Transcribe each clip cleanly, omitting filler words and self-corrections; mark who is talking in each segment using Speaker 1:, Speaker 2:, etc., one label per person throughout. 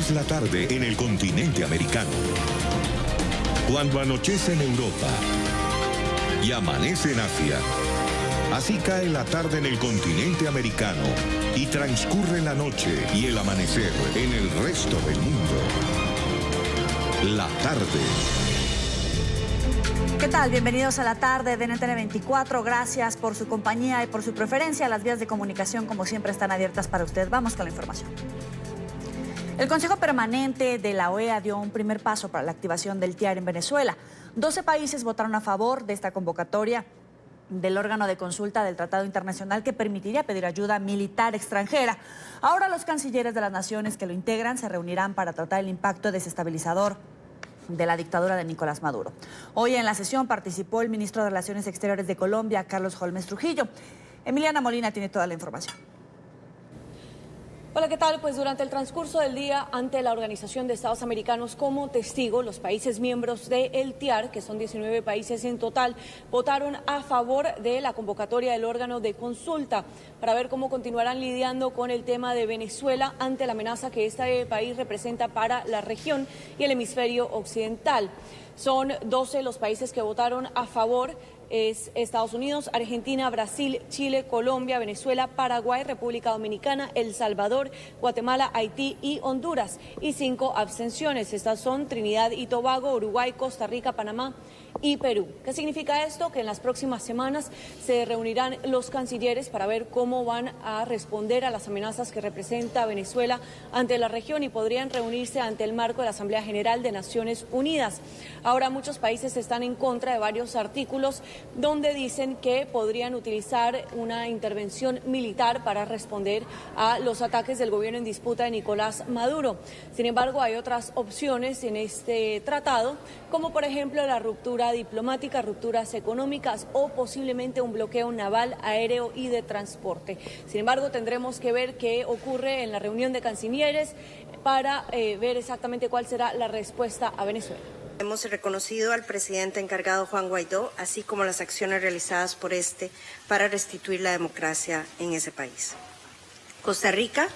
Speaker 1: es la tarde en el continente americano. Cuando anochece en Europa y amanece en Asia, así cae la tarde en el continente americano y transcurre la noche y el amanecer en el resto del mundo. La tarde.
Speaker 2: ¿Qué tal? Bienvenidos a la tarde de NTN 24. Gracias por su compañía y por su preferencia. Las vías de comunicación, como siempre, están abiertas para usted. Vamos con la información. El Consejo Permanente de la OEA dio un primer paso para la activación del TIAR en Venezuela. 12 países votaron a favor de esta convocatoria del órgano de consulta del Tratado Internacional que permitiría pedir ayuda militar extranjera. Ahora los cancilleres de las naciones que lo integran se reunirán para tratar el impacto desestabilizador de la dictadura de Nicolás Maduro. Hoy en la sesión participó el ministro de Relaciones Exteriores de Colombia, Carlos Holmes Trujillo. Emiliana Molina tiene toda la información.
Speaker 3: Hola, ¿qué tal? Pues durante el transcurso del día, ante la Organización de Estados Americanos como testigo, los países miembros del TIAR, que son 19 países en total, votaron a favor de la convocatoria del órgano de consulta para ver cómo continuarán lidiando con el tema de Venezuela ante la amenaza que este país representa para la región y el hemisferio occidental. Son 12 los países que votaron a favor. Es Estados Unidos, Argentina, Brasil, Chile, Colombia, Venezuela, Paraguay, República Dominicana, El Salvador, Guatemala, Haití y Honduras. Y 5 abstenciones. Estas son Trinidad y Tobago, Uruguay, Costa Rica, Panamá y Perú. ¿Qué significa esto? Que en las próximas semanas se reunirán los cancilleres para ver cómo van a responder a las amenazas que representa Venezuela ante la región y podrían reunirse ante el marco de la Asamblea General de Naciones Unidas. Ahora muchos países están en contra de varios artículos donde dicen que podrían utilizar una intervención militar para responder a los ataques del gobierno en disputa de Nicolás Maduro. Sin embargo, hay otras opciones en este tratado, como por ejemplo la ruptura diplomática, rupturas económicas o posiblemente un bloqueo naval, aéreo y de transporte. Sin embargo, tendremos que ver qué ocurre en la reunión de cancilleres para ver exactamente cuál será la respuesta a Venezuela.
Speaker 4: Hemos reconocido al presidente encargado Juan Guaidó, así como las acciones realizadas por este para restituir la democracia en ese país. Costa Rica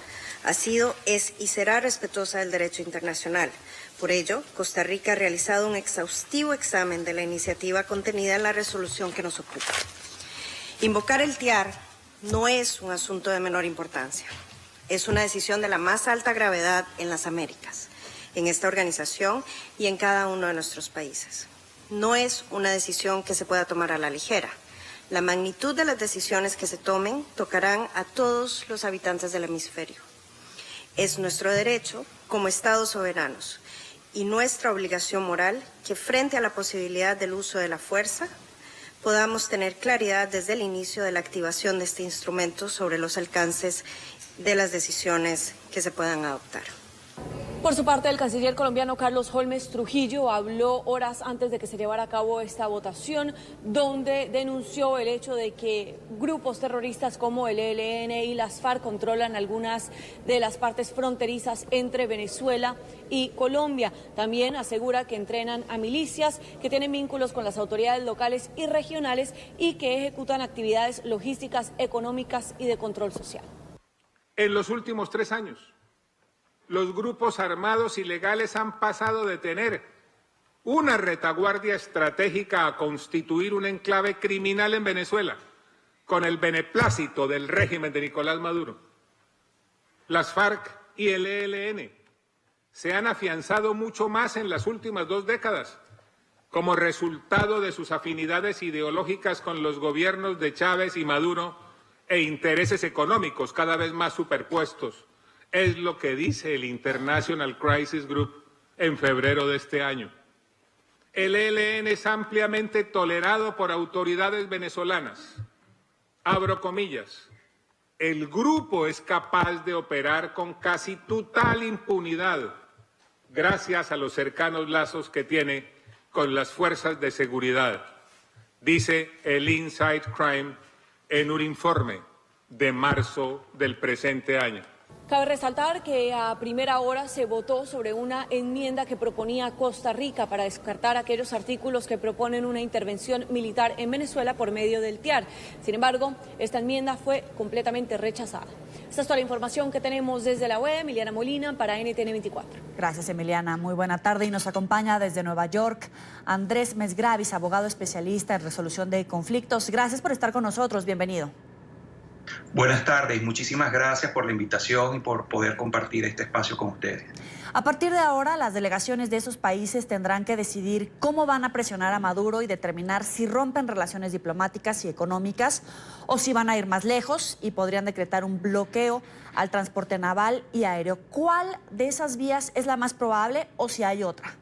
Speaker 4: ha sido, es y será respetuosa del derecho internacional. Por ello, Costa Rica ha realizado un exhaustivo examen de la iniciativa contenida en la resolución que nos ocupa. Invocar el TIAR no es un asunto de menor importancia. Es una decisión de la más alta gravedad en las Américas, en esta organización y en cada uno de nuestros países. No es una decisión que se pueda tomar a la ligera. La magnitud de las decisiones que se tomen tocarán a todos los habitantes del hemisferio. Es nuestro derecho, como Estados soberanos, y nuestra obligación moral que frente a la posibilidad del uso de la fuerza, podamos tener claridad desde el inicio de la activación de este instrumento sobre los alcances de las decisiones que se puedan adoptar.
Speaker 3: Por su parte, el canciller colombiano Carlos Holmes Trujillo habló horas antes de que se llevara a cabo esta votación, donde denunció el hecho de que grupos terroristas como el ELN y las FARC controlan algunas de las partes fronterizas entre Venezuela y Colombia. También asegura que entrenan a milicias que tienen vínculos con las autoridades locales y regionales y que ejecutan actividades logísticas, económicas y de control social.
Speaker 5: En los últimos 3 años, los grupos armados ilegales han pasado de tener una retaguardia estratégica a constituir un enclave criminal en Venezuela, con el beneplácito del régimen de Nicolás Maduro. Las FARC y el ELN se han afianzado mucho más en las últimas 2 décadas, como resultado de sus afinidades ideológicas con los gobiernos de Chávez y Maduro e intereses económicos cada vez más superpuestos. Es lo que dice el International Crisis Group en febrero de este año. El ELN es ampliamente tolerado por autoridades venezolanas. Abro comillas. El grupo es capaz de operar con casi total impunidad gracias a los cercanos lazos que tiene con las fuerzas de seguridad, dice el Inside Crime en un informe de marzo del presente año.
Speaker 3: Cabe resaltar que a primera hora se votó sobre una enmienda que proponía Costa Rica para descartar aquellos artículos que proponen una intervención militar en Venezuela por medio del TIAR. Sin embargo, esta enmienda fue completamente rechazada. Esta es toda la información que tenemos desde la UE. Emiliana Molina para NTN 24.
Speaker 2: Gracias, Emiliana. Muy buena tarde y nos acompaña desde Nueva York Andrés Mesgravis, abogado especialista en resolución de conflictos. Gracias por estar con nosotros. Bienvenido.
Speaker 6: Buenas tardes, muchísimas gracias por la invitación y por poder compartir este espacio con ustedes.
Speaker 2: A partir de ahora, las delegaciones de esos países tendrán que decidir cómo van a presionar a Maduro y determinar si rompen relaciones diplomáticas y económicas o si van a ir más lejos y podrían decretar un bloqueo al transporte naval y aéreo. ¿Cuál de esas vías es la más probable o si hay otra?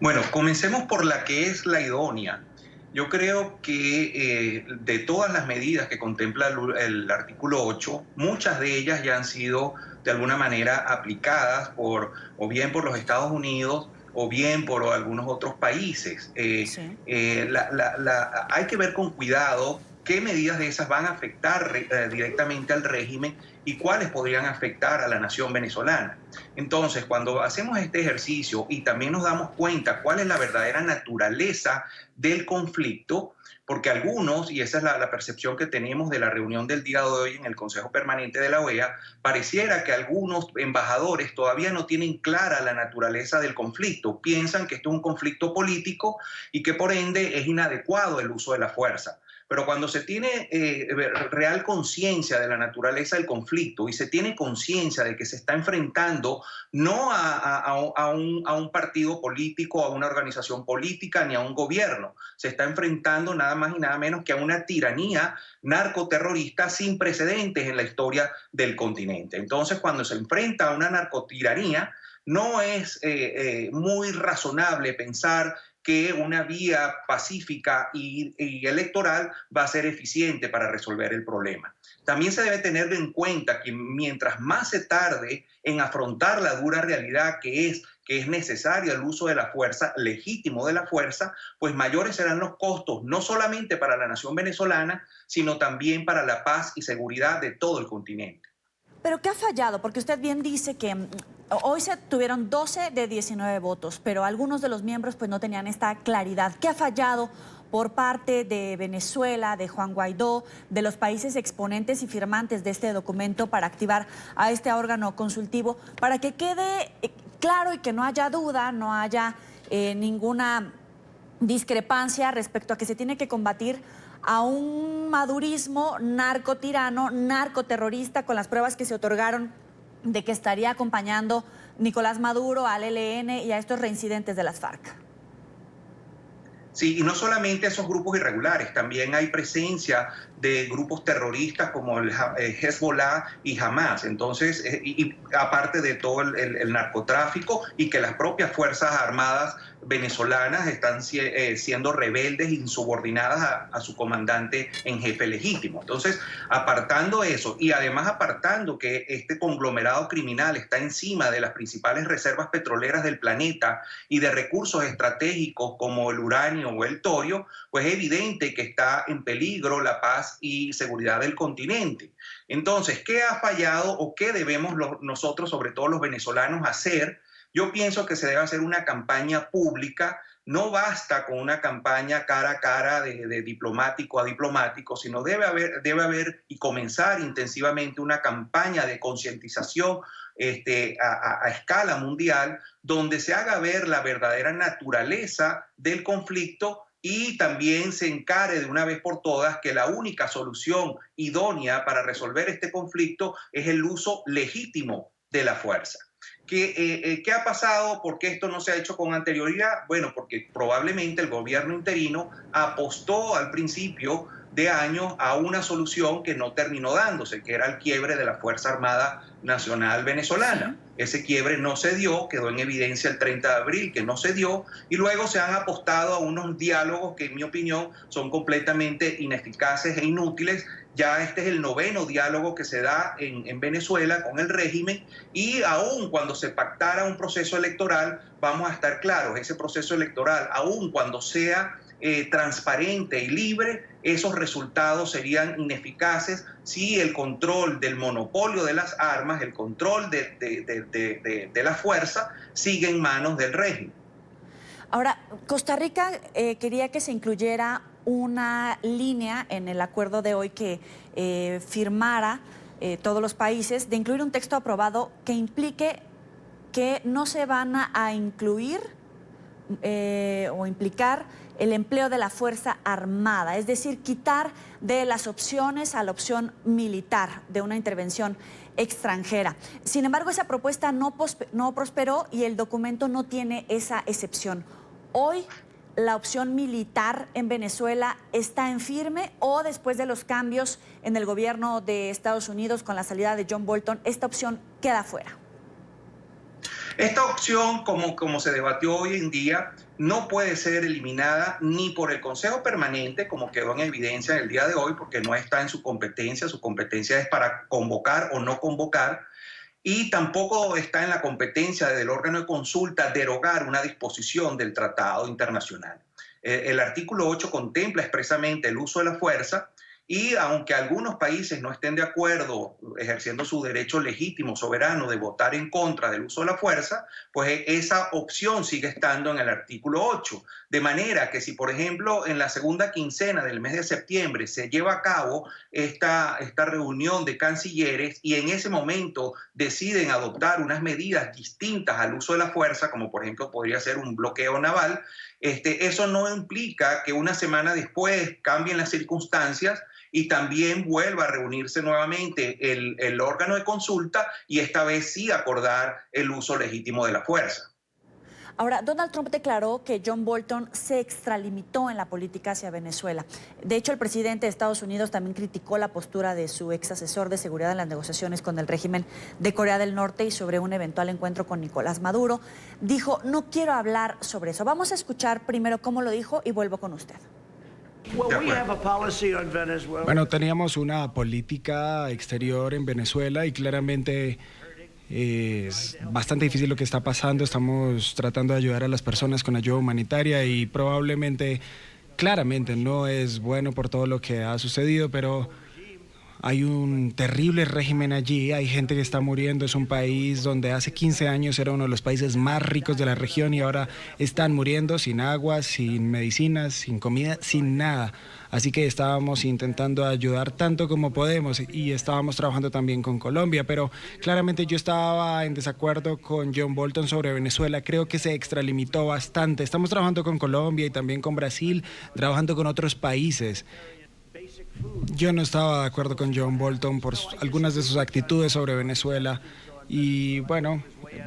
Speaker 6: Bueno, comencemos por la que es la idónea. Yo creo que de todas las medidas que contempla el artículo 8, muchas de ellas ya han sido de alguna manera aplicadas o bien por los Estados Unidos o bien por algunos otros países. Sí. Hay que ver con cuidado qué medidas de esas van a afectar directamente al régimen y cuáles podrían afectar a la nación venezolana. Entonces, cuando hacemos este ejercicio y también nos damos cuenta cuál es la verdadera naturaleza del conflicto, porque algunos, y esa es la percepción que tenemos de la reunión del día de hoy en el Consejo Permanente de la OEA, pareciera que algunos embajadores todavía no tienen clara la naturaleza del conflicto, piensan que esto es un conflicto político y que por ende es inadecuado el uso de la fuerza. Pero cuando se tiene real conciencia de la naturaleza del conflicto y se tiene conciencia de que se está enfrentando no a un partido político, a una organización política ni a un gobierno, se está enfrentando nada más y nada menos que a una tiranía narcoterrorista sin precedentes en la historia del continente. Entonces, cuando se enfrenta a una narcotiranía, no es muy razonable pensar que una vía pacífica y electoral va a ser eficiente para resolver el problema. También se debe tener en cuenta que mientras más se tarde en afrontar la dura realidad que es necesario el uso de la fuerza, legítimo de la fuerza, pues mayores serán los costos, no solamente para la nación venezolana, sino también para la paz y seguridad de todo el continente.
Speaker 2: ¿Pero qué ha fallado? Porque usted bien dice que hoy se tuvieron 12 de 19 votos, pero algunos de los miembros pues no tenían esta claridad. ¿Qué ha fallado por parte de Venezuela, de Juan Guaidó, de los países exponentes y firmantes de este documento para activar a este órgano consultivo, para que quede claro y que no haya duda, no haya ninguna discrepancia respecto a que se tiene que combatir a un madurismo narcotirano, narcoterrorista, con las pruebas que se otorgaron de que estaría acompañando Nicolás Maduro al ELN y a estos reincidentes de las FARC?
Speaker 6: Sí, y no solamente esos grupos irregulares, también hay presencia de grupos terroristas como el Hezbollah y Hamas. Entonces, y aparte de todo el narcotráfico y que las propias Fuerzas Armadas venezolanas están siendo rebeldes e insubordinadas a su comandante en jefe legítimo. Entonces, apartando eso y además apartando que este conglomerado criminal está encima de las principales reservas petroleras del planeta y de recursos estratégicos como el uranio o el torio, pues es evidente que está en peligro la paz y seguridad del continente. Entonces, ¿qué ha fallado o qué debemos nosotros, sobre todo los venezolanos, hacer? Yo pienso que se debe hacer una campaña pública. No basta con una campaña cara a cara de diplomático a diplomático, sino debe haber y comenzar intensivamente una campaña de concientización a escala mundial, donde se haga ver la verdadera naturaleza del conflicto y también se encare de una vez por todas que la única solución idónea para resolver este conflicto es el uso legítimo de la fuerza. ¿Qué ha pasado? ¿Por qué esto no se ha hecho con anterioridad? Bueno, porque probablemente el gobierno interino apostó al principio de año a una solución que no terminó dándose, que era el quiebre de la Fuerza Armada Nacional Venezolana. Ese quiebre no se dio, quedó en evidencia el 30 de abril que no se dio, y luego se han apostado a unos diálogos que en mi opinión son completamente ineficaces e inútiles. Ya este es el 9º diálogo que se da en Venezuela con el régimen, y aún cuando se pactara un proceso electoral, vamos a estar claros, ese proceso electoral, aún cuando sea transparente y libre, esos resultados serían ineficaces si el control del monopolio de las armas, el control de la fuerza, sigue en manos del régimen.
Speaker 2: Ahora, Costa Rica quería que se incluyera una línea en el acuerdo de hoy que firmara todos los países, de incluir un texto aprobado que implique que no se van a incluir o implicar el empleo de la Fuerza Armada, es decir, quitar de las opciones a la opción militar de una intervención extranjera. Sin embargo, esa propuesta no prosperó y el documento no tiene esa excepción. Hoy, ¿la opción militar en Venezuela está en firme o después de los cambios en el gobierno de Estados Unidos con la salida de John Bolton, esta opción queda fuera?
Speaker 6: Esta opción, como se debatió hoy en día, no puede ser eliminada ni por el Consejo Permanente, como quedó en evidencia en el día de hoy, porque no está en su competencia es para convocar o no convocar, y tampoco está en la competencia del órgano de consulta derogar una disposición del tratado internacional. El artículo 8 contempla expresamente el uso de la fuerza, y aunque algunos países no estén de acuerdo ejerciendo su derecho legítimo, soberano, de votar en contra del uso de la fuerza, pues esa opción sigue estando en el artículo 8. De manera que si, por ejemplo, en la segunda quincena del mes de septiembre se lleva a cabo esta reunión de cancilleres y en ese momento deciden adoptar unas medidas distintas al uso de la fuerza, como por ejemplo podría ser un bloqueo naval, eso no implica que una semana después cambien las circunstancias y también vuelva a reunirse nuevamente el órgano de consulta y esta vez sí acordar el uso legítimo de la fuerza.
Speaker 2: Ahora, Donald Trump declaró que John Bolton se extralimitó en la política hacia Venezuela. De hecho, el presidente de Estados Unidos también criticó la postura de su ex asesor de seguridad en las negociaciones con el régimen de Corea del Norte y sobre un eventual encuentro con Nicolás Maduro. Dijo, no quiero hablar sobre eso. Vamos a escuchar primero cómo lo dijo y vuelvo con usted.
Speaker 7: Bueno, teníamos una política exterior en Venezuela y claramente es bastante difícil lo que está pasando. Estamos tratando de ayudar a las personas con ayuda humanitaria y probablemente, claramente no es bueno por todo lo que ha sucedido, pero hay un terrible régimen allí, hay gente que está muriendo, es un país donde hace 15 años era uno de los países más ricos de la región y ahora están muriendo sin agua, sin medicinas, sin comida, sin nada. Así que estábamos intentando ayudar tanto como podemos y estábamos trabajando también con Colombia, pero claramente yo estaba en desacuerdo con John Bolton sobre Venezuela, creo que se extralimitó bastante. Estamos trabajando con Colombia y también con Brasil, trabajando con otros países. Yo no estaba de acuerdo con John Bolton por algunas de sus actitudes sobre Venezuela y bueno,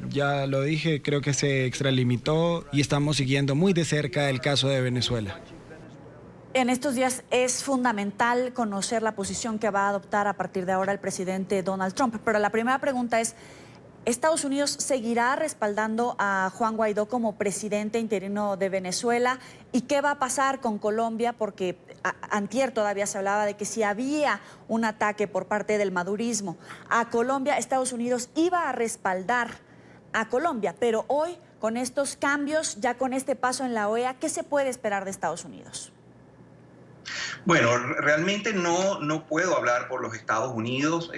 Speaker 7: ya lo dije, creo que se extralimitó y estamos siguiendo muy de cerca el caso de Venezuela.
Speaker 2: En estos días es fundamental conocer la posición que va a adoptar a partir de ahora el presidente Donald Trump, pero la primera pregunta es, ¿Estados Unidos seguirá respaldando a Juan Guaidó como presidente interino de Venezuela? ¿Y qué va a pasar con Colombia? Porque antier todavía se hablaba de que si había un ataque por parte del madurismo a Colombia, Estados Unidos iba a respaldar a Colombia. Pero hoy, con estos cambios, ya con este paso en la OEA, ¿qué se puede esperar de Estados Unidos?
Speaker 6: Bueno, realmente no puedo hablar por los Estados Unidos,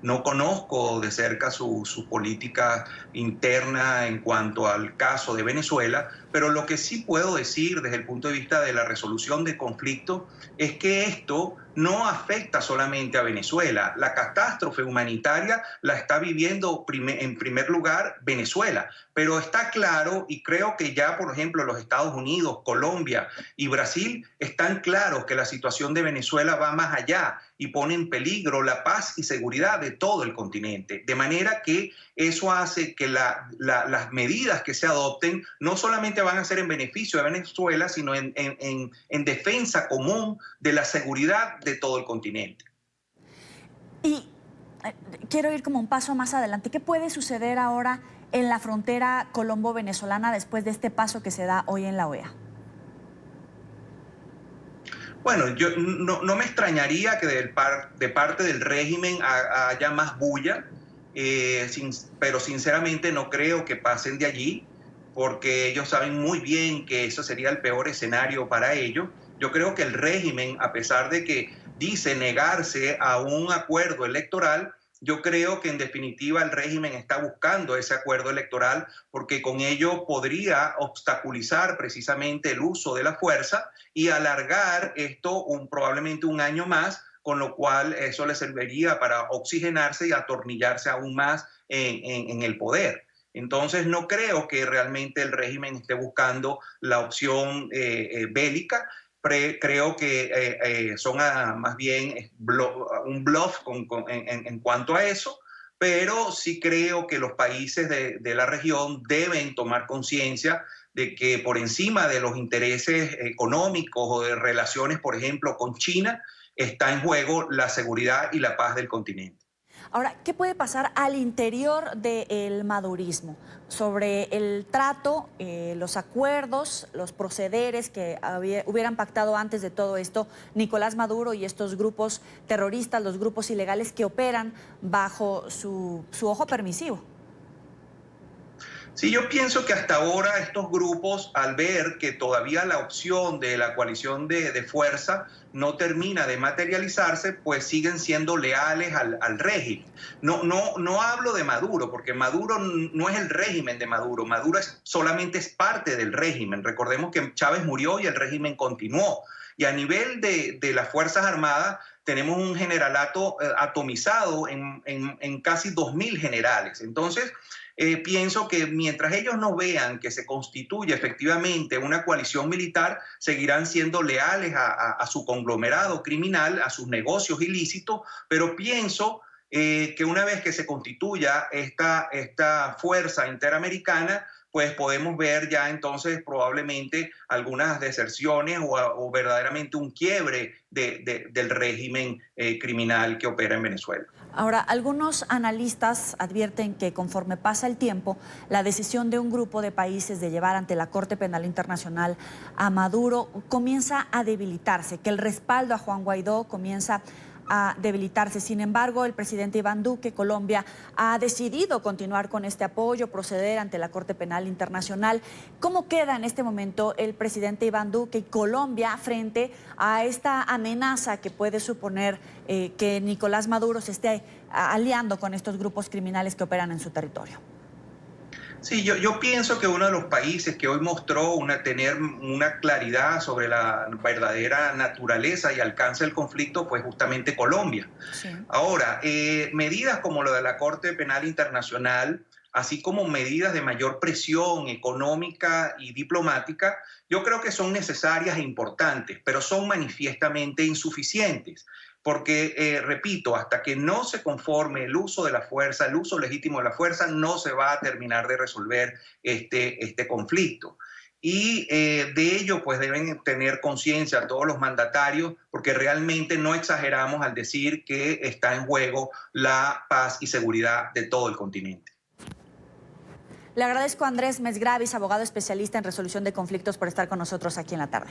Speaker 6: no conozco de cerca su política interna en cuanto al caso de Venezuela, pero lo que sí puedo decir desde el punto de vista de la resolución de conflicto es que esto no afecta solamente a Venezuela. La catástrofe humanitaria la está viviendo en primer lugar Venezuela, pero está claro y creo que ya, por ejemplo, los Estados Unidos, Colombia y Brasil están claros que la situación de Venezuela va más allá y pone en peligro la paz y seguridad de todo el continente. De manera que eso hace que las medidas que se adopten no solamente van a ser en beneficio de Venezuela, sino en defensa común de la seguridad de todo el continente.
Speaker 2: Y quiero ir como un paso más adelante. ¿Qué puede suceder ahora en la frontera colombo-venezolana después de este paso que se da hoy en la OEA?
Speaker 6: Bueno, yo no me extrañaría que de parte del régimen haya más bulla, pero sinceramente no creo que pasen de allí, porque ellos saben muy bien que eso sería el peor escenario para ellos. Yo creo que el régimen, a pesar de que dice negarse a un acuerdo electoral, yo creo que en definitiva el régimen está buscando ese acuerdo electoral porque con ello podría obstaculizar precisamente el uso de la fuerza y alargar esto probablemente un año más, con lo cual eso le serviría para oxigenarse y atornillarse aún más en el poder. Entonces no creo que realmente el régimen esté buscando la opción bélica. Creo que son más bien un bluff en cuanto a eso, pero sí creo que los países de la región deben tomar conciencia de que por encima de los intereses económicos o de relaciones, por ejemplo, con China, está en juego la seguridad y la paz del continente.
Speaker 2: Ahora, ¿qué puede pasar al interior del madurismo sobre el trato, los acuerdos, los procederes que hubieran pactado antes de todo esto Nicolás Maduro y estos grupos terroristas, los grupos ilegales que operan bajo su ojo permisivo?
Speaker 6: Sí, yo pienso que hasta ahora estos grupos, al ver que todavía la opción de la coalición de fuerza no termina de materializarse, pues siguen siendo leales al régimen. No hablo de Maduro, porque Maduro no es el régimen de Maduro. Maduro solamente es parte del régimen. Recordemos que Chávez murió y el régimen continuó. Y a nivel de las Fuerzas Armadas tenemos un generalato atomizado en casi 2.000 generales. Entonces, pienso que mientras ellos no vean que se constituye efectivamente una coalición militar, seguirán siendo leales a su conglomerado criminal, a sus negocios ilícitos, pero pienso que una vez que se constituya esta fuerza interamericana, pues podemos ver ya entonces probablemente algunas deserciones o verdaderamente un quiebre del régimen criminal que opera en Venezuela.
Speaker 2: Ahora, algunos analistas advierten que conforme pasa el tiempo, la decisión de un grupo de países de llevar ante la Corte Penal Internacional a Maduro comienza a debilitarse, que el respaldo a Juan Guaidó comienza a debilitarse. Sin embargo, el presidente Iván Duque, Colombia, ha decidido continuar con este apoyo, proceder ante la Corte Penal Internacional. ¿Cómo queda en este momento el presidente Iván Duque y Colombia frente a esta amenaza que puede suponer que Nicolás Maduro se esté aliando con estos grupos criminales que operan en su territorio?
Speaker 6: Sí, yo pienso que uno de los países que hoy mostró tener una claridad sobre la verdadera naturaleza y alcance del conflicto fue justamente Colombia. Sí. Ahora, medidas como lo de la Corte Penal Internacional, así como medidas de mayor presión económica y diplomática, yo creo que son necesarias e importantes, pero son manifiestamente insuficientes. Porque, repito, hasta que no se conforme el uso de la fuerza, el uso legítimo de la fuerza, no se va a terminar de resolver este conflicto. Y de ello pues deben tener conciencia todos los mandatarios, porque realmente no exageramos al decir que está en juego la paz y seguridad de todo el continente.
Speaker 2: Le agradezco a Andrés Mesgravis, abogado especialista en resolución de conflictos, por estar con nosotros aquí en la tarde.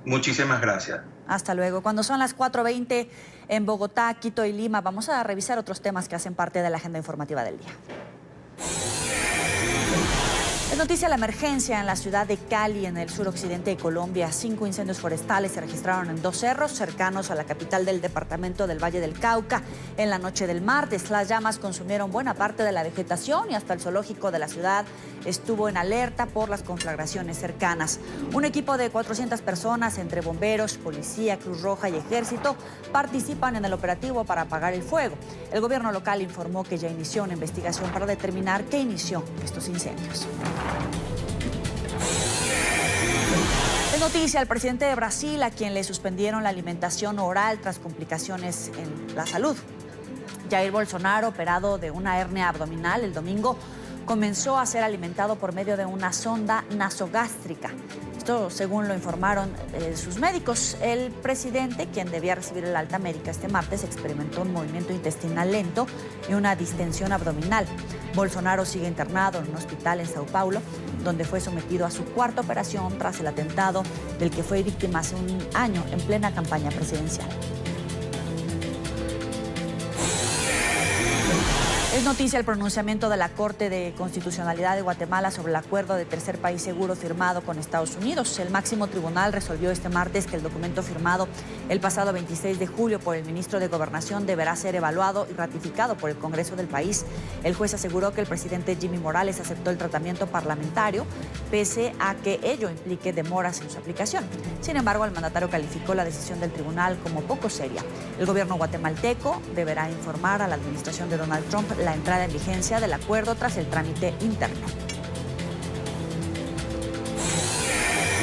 Speaker 6: Muchísimas gracias.
Speaker 2: Hasta luego. Cuando son las 4:20 en Bogotá, Quito y Lima, vamos a revisar otros temas que hacen parte de la agenda informativa del día. Es noticia la emergencia en la ciudad de Cali, en el suroccidente de Colombia. 5 incendios forestales se registraron en 2 cerros cercanos a la capital del departamento del Valle del Cauca. En la noche del martes, las llamas consumieron buena parte de la vegetación y hasta el zoológico de la ciudad estuvo en alerta por las conflagraciones cercanas. Un equipo de 400 personas, entre bomberos, policía, Cruz Roja y ejército, participan en el operativo para apagar el fuego. El gobierno local informó que ya inició una investigación para determinar qué inició estos incendios. Es noticia el presidente de Brasil, a quien le suspendieron la alimentación oral tras complicaciones en la salud. Jair Bolsonaro, operado de una hernia abdominal el domingo, comenzó a ser alimentado por medio de una sonda nasogástrica. Esto según lo informaron sus médicos. El presidente, quien debía recibir el alta médica este martes, experimentó un movimiento intestinal lento y una distensión abdominal. Bolsonaro sigue internado en un hospital en Sao Paulo, donde fue sometido a su 4ª operación tras el atentado del que fue víctima hace un año en plena campaña presidencial. Es noticia el pronunciamiento de la Corte de Constitucionalidad de Guatemala sobre el acuerdo de tercer país seguro firmado con Estados Unidos. El máximo tribunal resolvió este martes que el documento firmado el pasado 26 de julio por el ministro de Gobernación deberá ser evaluado y ratificado por el Congreso del país. El juez aseguró que el presidente Jimmy Morales aceptó el tratamiento parlamentario, pese a que ello implique demoras en su aplicación. Sin embargo, el mandatario calificó la decisión del tribunal como poco seria. El gobierno guatemalteco deberá informar a la administración de Donald Trump la entrada en vigencia del acuerdo tras el trámite interno.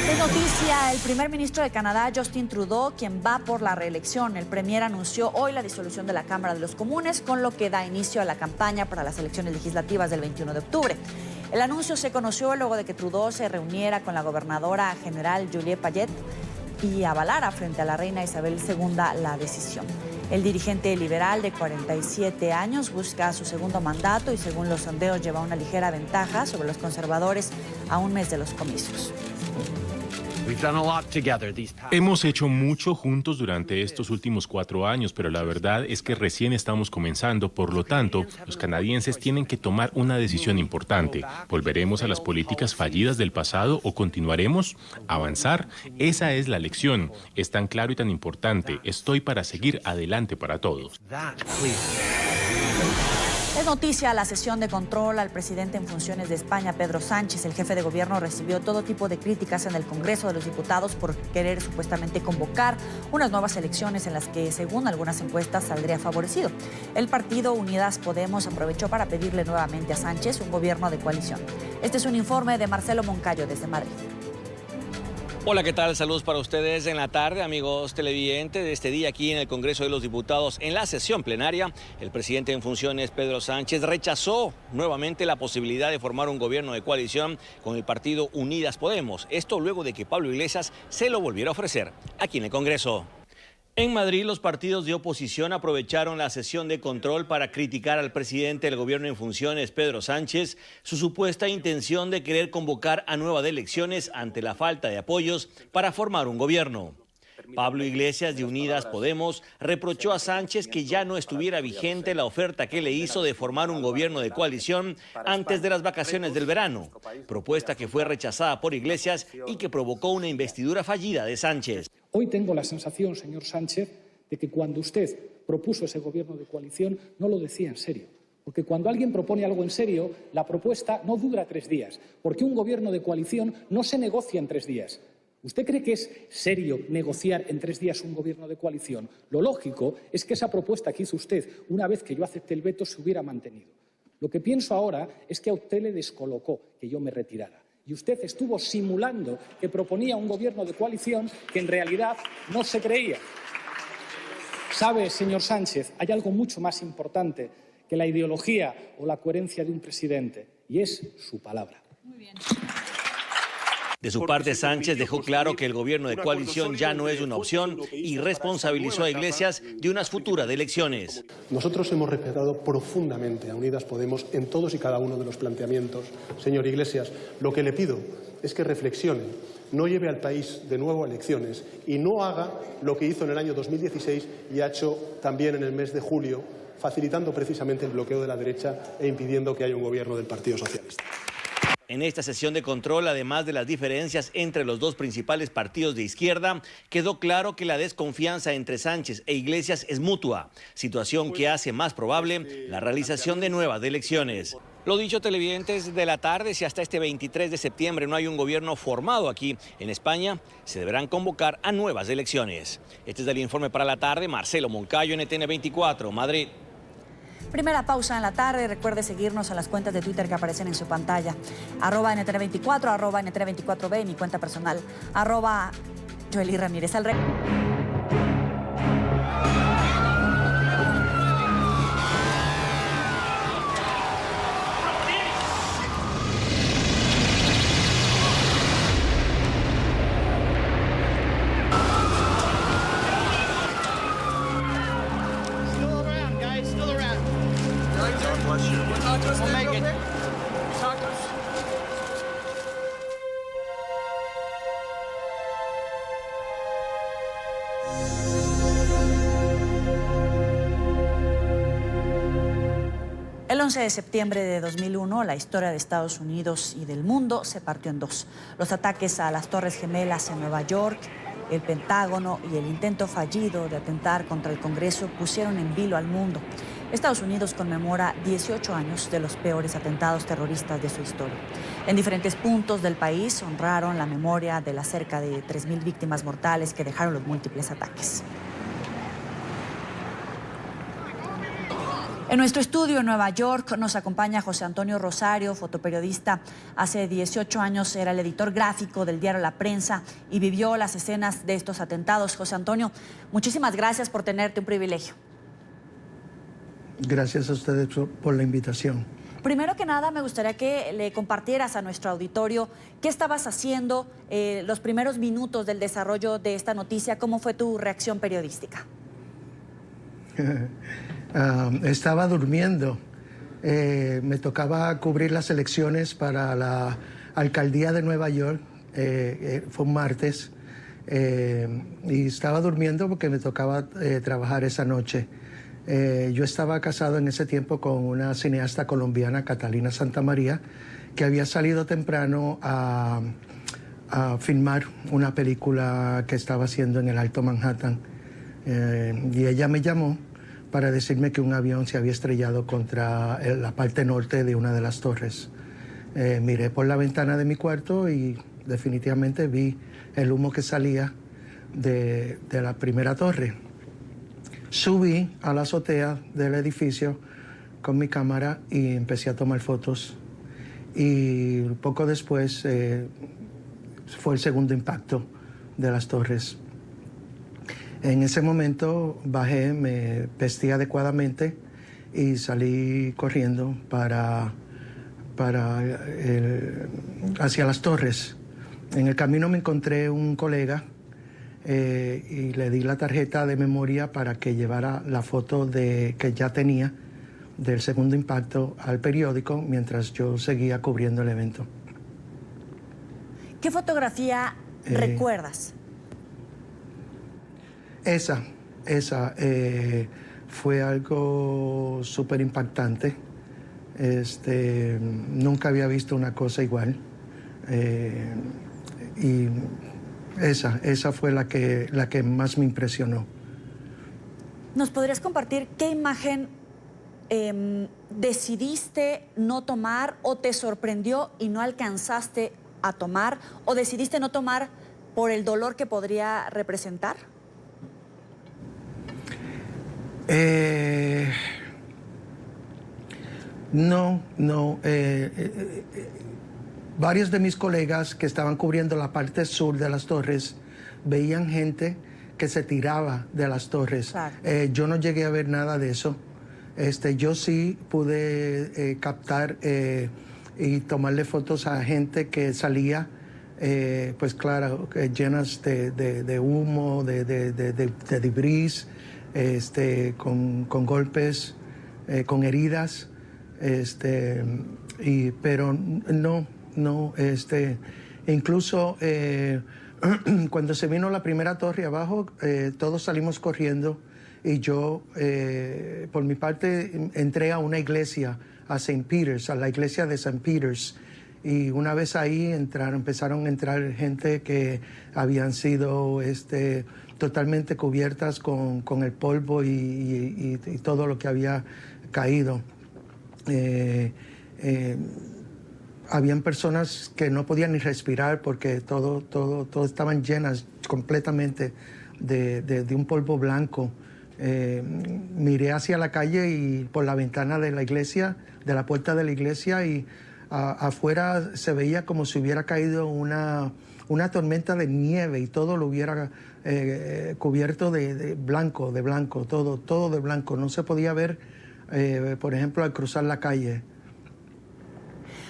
Speaker 2: Es noticia el primer ministro de Canadá, Justin Trudeau, quien va por la reelección. El premier anunció hoy la disolución de la Cámara de los Comunes, con lo que da inicio a la campaña para las elecciones legislativas del 21 de octubre. El anuncio se conoció luego de que Trudeau se reuniera con la gobernadora general Julie Payette y avalara frente a la reina Isabel II la decisión. El dirigente liberal de 47 años busca su segundo mandato y, según los sondeos, lleva una ligera ventaja sobre los conservadores a un mes de los comicios.
Speaker 8: Hemos hecho mucho juntos durante estos últimos 4 años, pero la verdad es que recién estamos comenzando. Por lo tanto, los canadienses tienen que tomar una decisión importante. ¿Volveremos a las políticas fallidas del pasado o continuaremos? ¿Avanzar? Esa es la lección. Es tan claro y tan importante. Estoy para seguir adelante para todos.
Speaker 2: Es noticia la sesión de control al presidente en funciones de España, Pedro Sánchez. El jefe de gobierno recibió todo tipo de críticas en el Congreso de los Diputados por querer supuestamente convocar unas nuevas elecciones en las que, según algunas encuestas, saldría favorecido. El partido Unidas Podemos aprovechó para pedirle nuevamente a Sánchez un gobierno de coalición. Este es un informe de Marcelo Moncayo desde Madrid.
Speaker 9: Hola, ¿qué tal? Saludos para ustedes en la tarde, amigos televidentes. De este día aquí en el Congreso de los Diputados, en la sesión plenaria, el presidente en funciones, Pedro Sánchez, rechazó nuevamente la posibilidad de formar un gobierno de coalición con el partido Unidas Podemos. Esto luego de que Pablo Iglesias se lo volviera a ofrecer aquí en el Congreso. En Madrid, los partidos de oposición aprovecharon la sesión de control para criticar al presidente del gobierno en funciones, Pedro Sánchez, su supuesta intención de querer convocar a nuevas elecciones ante la falta de apoyos para formar un gobierno. Pablo Iglesias, de Unidas Podemos, reprochó a Sánchez que ya no estuviera vigente la oferta que le hizo de formar un gobierno de coalición antes de las vacaciones del verano, propuesta que fue rechazada por Iglesias y que provocó una investidura fallida de Sánchez.
Speaker 10: Hoy tengo la sensación, señor Sánchez, de que cuando usted propuso ese gobierno de coalición no lo decía en serio. Porque cuando alguien propone algo en serio, la propuesta no dura 3 días, porque un gobierno de coalición no se negocia en 3 días. ¿Usted cree que es serio negociar en 3 días un gobierno de coalición? Lo lógico es que esa propuesta que hizo usted, una vez que yo acepté el veto, se hubiera mantenido. Lo que pienso ahora es que a usted le descolocó que yo me retirara. Y usted estuvo simulando que proponía un gobierno de coalición que en realidad no se creía. ¿Sabe, señor Sánchez, hay algo mucho más importante que la ideología o la coherencia de un presidente, y es su palabra.
Speaker 2: Muy bien.
Speaker 9: De su parte, Sánchez dejó claro que el gobierno de coalición ya no es una opción y responsabilizó a Iglesias de unas futuras elecciones.
Speaker 11: Nosotros hemos respetado profundamente a Unidas Podemos en todos y cada uno de los planteamientos. Señor Iglesias, lo que le pido es que reflexione, no lleve al país de nuevo a elecciones y no haga lo que hizo en el año 2016 y ha hecho también en el mes de julio, facilitando precisamente el bloqueo de la derecha e impidiendo que haya un gobierno del Partido Socialista.
Speaker 9: En esta sesión de control, además de las diferencias entre los dos principales partidos de izquierda, quedó claro que la desconfianza entre Sánchez e Iglesias es mutua, situación que hace más probable la realización de nuevas elecciones. Lo dicho, televidentes de la tarde, si hasta este 23 de septiembre no hay un gobierno formado aquí en España, se deberán convocar a nuevas elecciones. Este es el informe para la tarde. Marcelo Moncayo, NTN 24, Madrid.
Speaker 2: Primera pausa en la tarde. Recuerde seguirnos en las cuentas de Twitter que aparecen en su pantalla. @NTN24, @NTN24B y mi cuenta personal, @Joely Ramírez. El 11 de septiembre de 2001, la historia de Estados Unidos y del mundo se partió en dos. Los ataques a las Torres Gemelas en Nueva York, el Pentágono y el intento fallido de atentar contra el Congreso pusieron en vilo al mundo. Estados Unidos conmemora 18 años de los peores atentados terroristas de su historia. En diferentes puntos del país honraron la memoria de las cerca de 3.000 víctimas mortales que dejaron los múltiples ataques. En nuestro estudio en Nueva York nos acompaña José Antonio Rosario, fotoperiodista. Hace 18 años era el editor gráfico del diario La Prensa y vivió las escenas de estos atentados. José Antonio, muchísimas gracias por tenerte, un privilegio.
Speaker 12: Gracias a ustedes por la invitación.
Speaker 2: Primero que nada, me gustaría que le compartieras a nuestro auditorio qué estabas haciendo los primeros minutos del desarrollo de esta noticia. ¿Cómo fue tu reacción periodística?
Speaker 12: Estaba durmiendo. Me tocaba cubrir las elecciones para la alcaldía de Nueva York. Fue un martes. Y estaba durmiendo porque me tocaba trabajar esa noche. Yo estaba casado en ese tiempo con una cineasta colombiana, Catalina Santamaría, que había salido temprano a filmar una película que estaba haciendo en el Alto Manhattan. Y ella me llamó para decirme que un avión se había estrellado contra la parte norte de una de las torres. Miré por la ventana de mi cuarto y definitivamente vi el humo que salía de la primera torre. Subí a la azotea del edificio con mi cámara y empecé a tomar fotos. Y poco después fue el segundo impacto de las torres. En ese momento bajé, me vestí adecuadamente y salí corriendo hacia las torres. En el camino me encontré un colega y le di la tarjeta de memoria para que llevara la foto que ya tenía del segundo impacto al periódico mientras yo seguía cubriendo el evento.
Speaker 2: ¿Qué fotografía recuerdas?
Speaker 12: Esa fue algo súper impactante. Nunca había visto una cosa igual. Y esa fue la que más me impresionó.
Speaker 2: ¿Nos podrías compartir qué imagen decidiste no tomar o te sorprendió y no alcanzaste a tomar, o decidiste no tomar por el dolor que podría representar?
Speaker 12: No. Varios de mis colegas que estaban cubriendo la parte sur de las torres veían gente que se tiraba de las torres. Claro. Yo no llegué a ver nada de eso. Yo sí pude captar y tomarle fotos a gente que salía, pues claro, llenas de humo, de debris, con golpes, con heridas, pero no, incluso cuando se vino la primera torre abajo, todos salimos corriendo y yo, por mi parte, entré a una iglesia, a St. Peter's, a la iglesia de St. Peter's, y una vez ahí empezaron a entrar gente que habían sido totalmente cubiertas con el polvo y todo lo que había caído. Habían personas que no podían ni respirar porque todo estaban llenas completamente de un polvo blanco. Miré hacia la calle y por la ventana de la iglesia, de la puerta de la iglesia, y afuera se veía como si hubiera caído una tormenta de nieve y todo lo hubiera cubierto de blanco, todo de blanco. No se podía ver, por ejemplo, al cruzar la calle.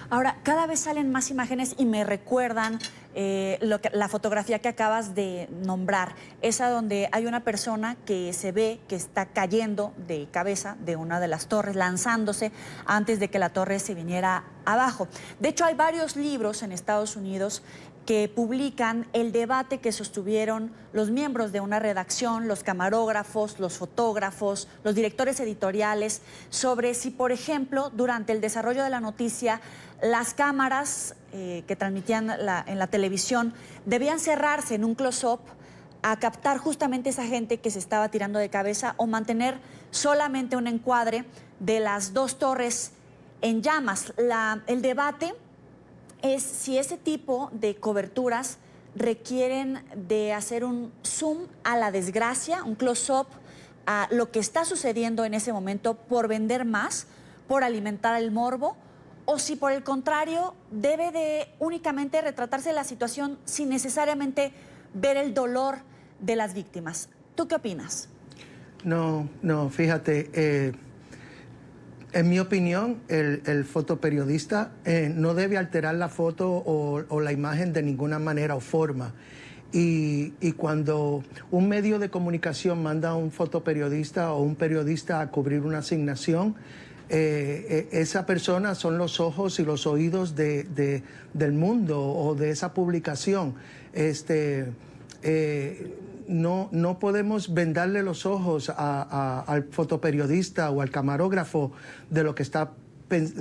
Speaker 2: Ahora, cada vez salen más imágenes y me recuerdan la fotografía que acabas de nombrar, esa donde hay una persona que se ve que está cayendo de cabeza de una de las torres, lanzándose antes de que la torre se viniera abajo. De hecho, hay varios libros en Estados Unidos que publican el debate que sostuvieron los miembros de una redacción, los camarógrafos, los fotógrafos, los directores editoriales, sobre si, por ejemplo, durante el desarrollo de la noticia, las cámaras que transmitían en la televisión debían cerrarse en un close-up a captar justamente esa gente que se estaba tirando de cabeza, o mantener solamente un encuadre de las dos torres en llamas. El debate es si ese tipo de coberturas requieren de hacer un zoom a la desgracia, un close-up a lo que está sucediendo en ese momento por vender más, por alimentar el morbo, o si por el contrario debe de únicamente retratarse la situación sin necesariamente ver el dolor de las víctimas. ¿Tú qué opinas?
Speaker 12: No, fíjate, en mi opinión, el fotoperiodista no debe alterar la foto o la imagen de ninguna manera o forma. Y cuando un medio de comunicación manda a un fotoperiodista o un periodista a cubrir una asignación, esa persona son los ojos y los oídos del mundo o de esa publicación. No podemos vendarle los ojos al fotoperiodista o al camarógrafo de lo que está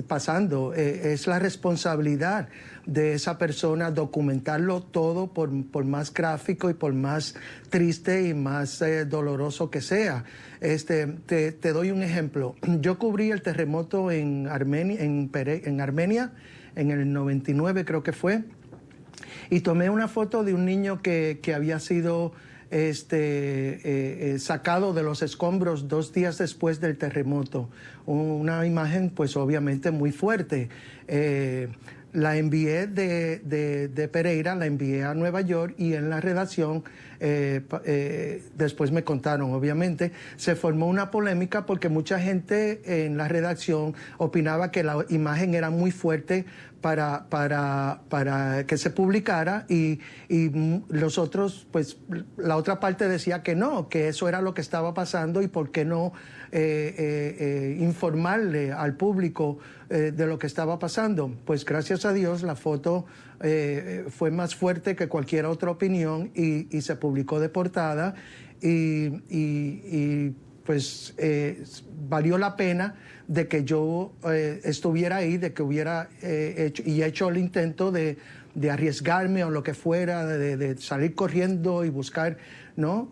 Speaker 12: pasando. Es la responsabilidad de esa persona documentarlo todo, por más gráfico y por más triste y más doloroso que sea. Te doy un ejemplo. Yo cubrí el terremoto en Armenia, en el 99 creo que fue, y tomé una foto de un niño que había sido sacado de los escombros 2 días después del terremoto. Una imagen pues obviamente muy fuerte. La envié de Pereira, la envié a Nueva York, y en la redacción, después me contaron, obviamente, se formó una polémica porque mucha gente en la redacción opinaba que la imagen era muy fuerte para que se publicara, y los otros, pues la otra parte decía que no, que eso era lo que estaba pasando y por qué no informarle al público de lo que estaba pasando. Pues gracias a Dios la foto fue más fuerte que cualquier otra opinión y se publicó de portada, y pues valió la pena de que yo estuviera ahí, de que hubiera hecho el intento de arriesgarme o lo que fuera, de salir corriendo y buscar, ¿no?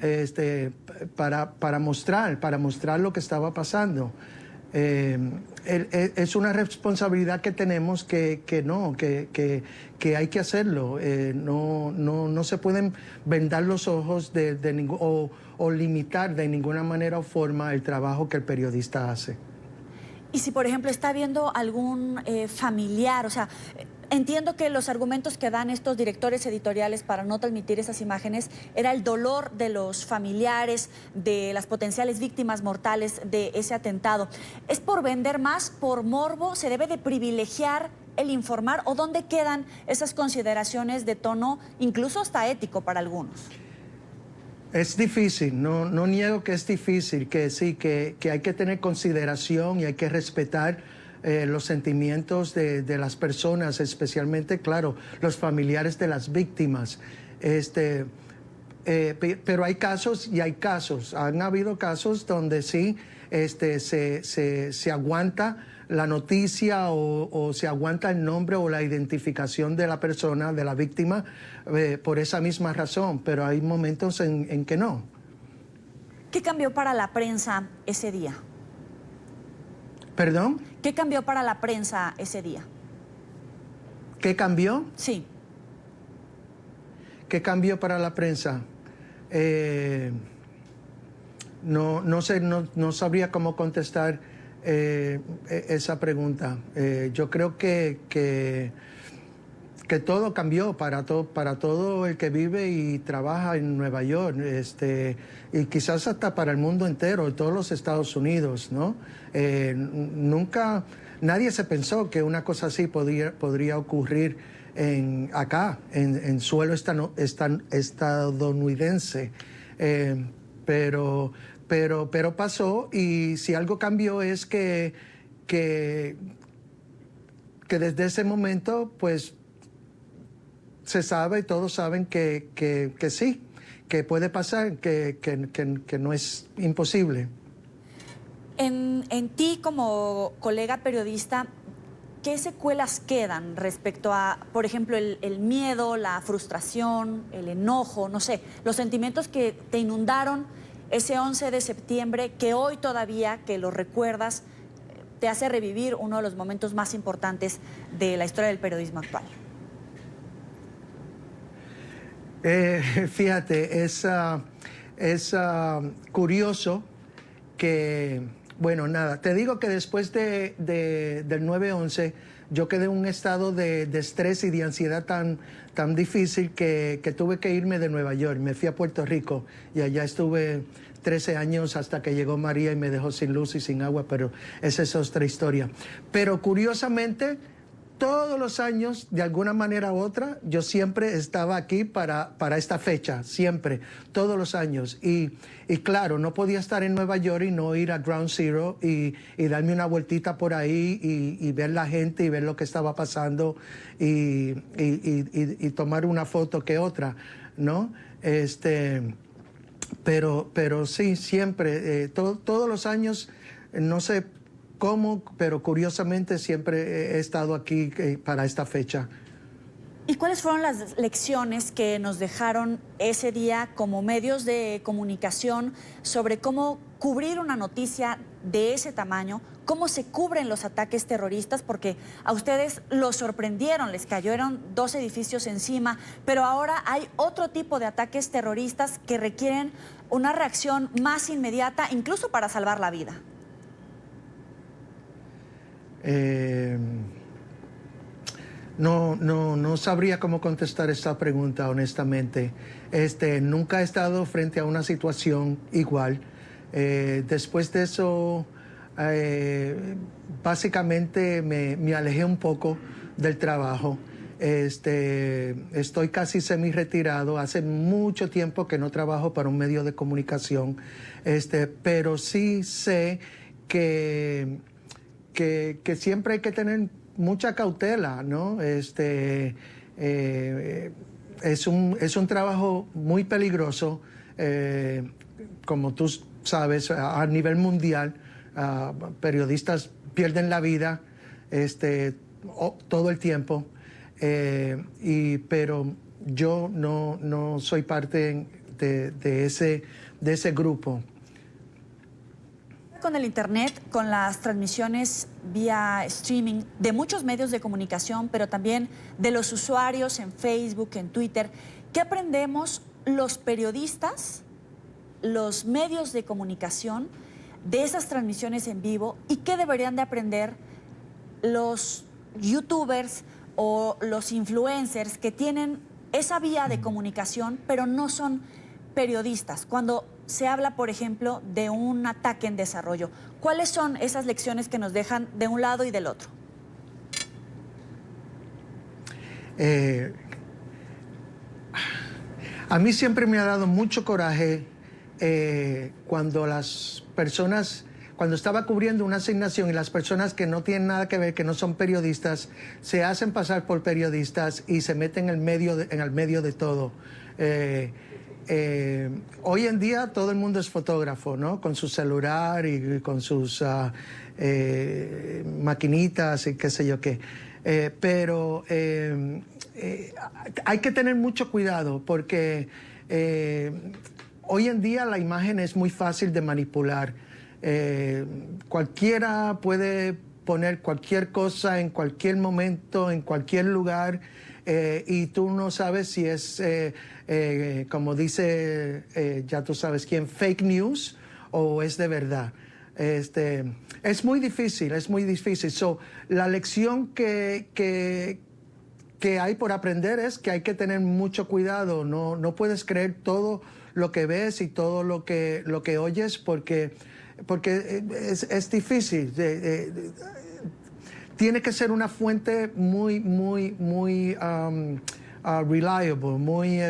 Speaker 12: Para mostrar lo que estaba pasando. Es una responsabilidad que tenemos que hay que hacerlo. No se pueden vendar los ojos o limitar de ninguna manera o forma el trabajo que el periodista hace.
Speaker 2: Y si, por ejemplo, está viendo algún familiar, o sea, entiendo que los argumentos que dan estos directores editoriales para no transmitir esas imágenes era el dolor de los familiares, de las potenciales víctimas mortales de ese atentado. ¿Es por vender más, por morbo? ¿Se debe de privilegiar el informar? ¿O dónde quedan esas consideraciones de tono incluso hasta ético para algunos?
Speaker 12: Es difícil, no niego que es difícil, que sí, que hay que tener consideración y hay que respetar los sentimientos de las personas, especialmente, claro, los familiares de las víctimas. Pero hay casos y hay casos. Han habido casos donde sí se aguanta la noticia o se aguanta el nombre o la identificación de la persona, de la víctima, por esa misma razón, pero hay momentos en que no.
Speaker 2: ¿Qué cambió para la prensa ese día?
Speaker 12: ¿Perdón?
Speaker 2: ¿Qué cambió para la prensa ese día?
Speaker 12: ¿Qué cambió?
Speaker 2: Sí.
Speaker 12: ¿Qué cambió para la prensa? No sé, no sabría cómo contestar esa pregunta. Yo creo que todo cambió para todo el que vive y trabaja en Nueva York, y quizás hasta para el mundo entero, todos los Estados Unidos, ¿no? Nadie se pensó que una cosa así podría ocurrir acá, en suelo estadounidense, pero pasó, y si algo cambió es que desde ese momento, pues, se sabe, todos saben que sí, que puede pasar, que no es imposible.
Speaker 2: En ti como colega periodista, ¿qué secuelas quedan respecto a, por ejemplo, el miedo, la frustración, el enojo, no sé, los sentimientos que te inundaron ese 11 de septiembre, que hoy todavía, que lo recuerdas, te hace revivir uno de los momentos más importantes de la historia del periodismo actual?
Speaker 12: Fíjate, es curioso que... Bueno, nada, te digo que después del 9/11 yo quedé en un estado de estrés y de ansiedad tan difícil que tuve que irme de Nueva York. Me fui a Puerto Rico y allá estuve 13 años hasta que llegó María y me dejó sin luz y sin agua, pero esa es otra historia. Pero curiosamente, todos los años, de alguna manera u otra, yo siempre estaba aquí para esta fecha, siempre, todos los años. Y claro, no podía estar en Nueva York y no ir a Ground Zero y darme una vueltita por ahí y ver la gente y ver lo que estaba pasando y tomar una foto que otra, ¿no? Pero sí, siempre, todos los años, no sé cómo, pero curiosamente siempre he estado aquí para esta fecha.
Speaker 2: ¿Y cuáles fueron las lecciones que nos dejaron ese día como medios de comunicación sobre cómo cubrir una noticia de ese tamaño, cómo se cubren los ataques terroristas? Porque a ustedes los sorprendieron, les cayeron 2 edificios encima, pero ahora hay otro tipo de ataques terroristas que requieren una reacción más inmediata, incluso para salvar la vida.
Speaker 12: No sabría cómo contestar esta pregunta, honestamente. Nunca he estado frente a una situación igual. Después de eso, básicamente me alejé un poco del trabajo. Estoy casi semi-retirado. Hace mucho tiempo que no trabajo para un medio de comunicación, pero sí sé que siempre hay que tener mucha cautela, ¿no? Es un trabajo muy peligroso, como tú sabes, a nivel mundial. Periodistas pierden la vida todo el tiempo, pero yo no soy parte de ese grupo.
Speaker 2: Con el internet, con las transmisiones vía streaming de muchos medios de comunicación, pero también de los usuarios en Facebook, en Twitter, ¿qué aprendemos los periodistas, los medios de comunicación de esas transmisiones en vivo, y qué deberían de aprender los youtubers o los influencers que tienen esa vía de comunicación, pero no son periodistas? Cuando se habla, por ejemplo, de un ataque en desarrollo, ¿cuáles son esas lecciones que nos dejan de un lado y del otro?
Speaker 12: A mí siempre me ha dado mucho coraje cuando estaba cubriendo una asignación y las personas que no tienen nada que ver, que no son periodistas, se hacen pasar por periodistas y se meten en el medio de todo. Hoy en día todo el mundo es fotógrafo, ¿no? Con su celular y con sus maquinitas y qué sé yo qué. Pero hay que tener mucho cuidado porque hoy en día la imagen es muy fácil de manipular. Cualquiera puede poner cualquier cosa en cualquier momento, en cualquier lugar, y tú no sabes si es, como dice, ya tú sabes quién, fake news o es de verdad. Es muy difícil, es muy difícil. La lección que hay por aprender es que hay que tener mucho cuidado. No puedes creer todo lo que ves y todo lo que oyes porque es difícil. Tiene que ser una fuente muy reliable, muy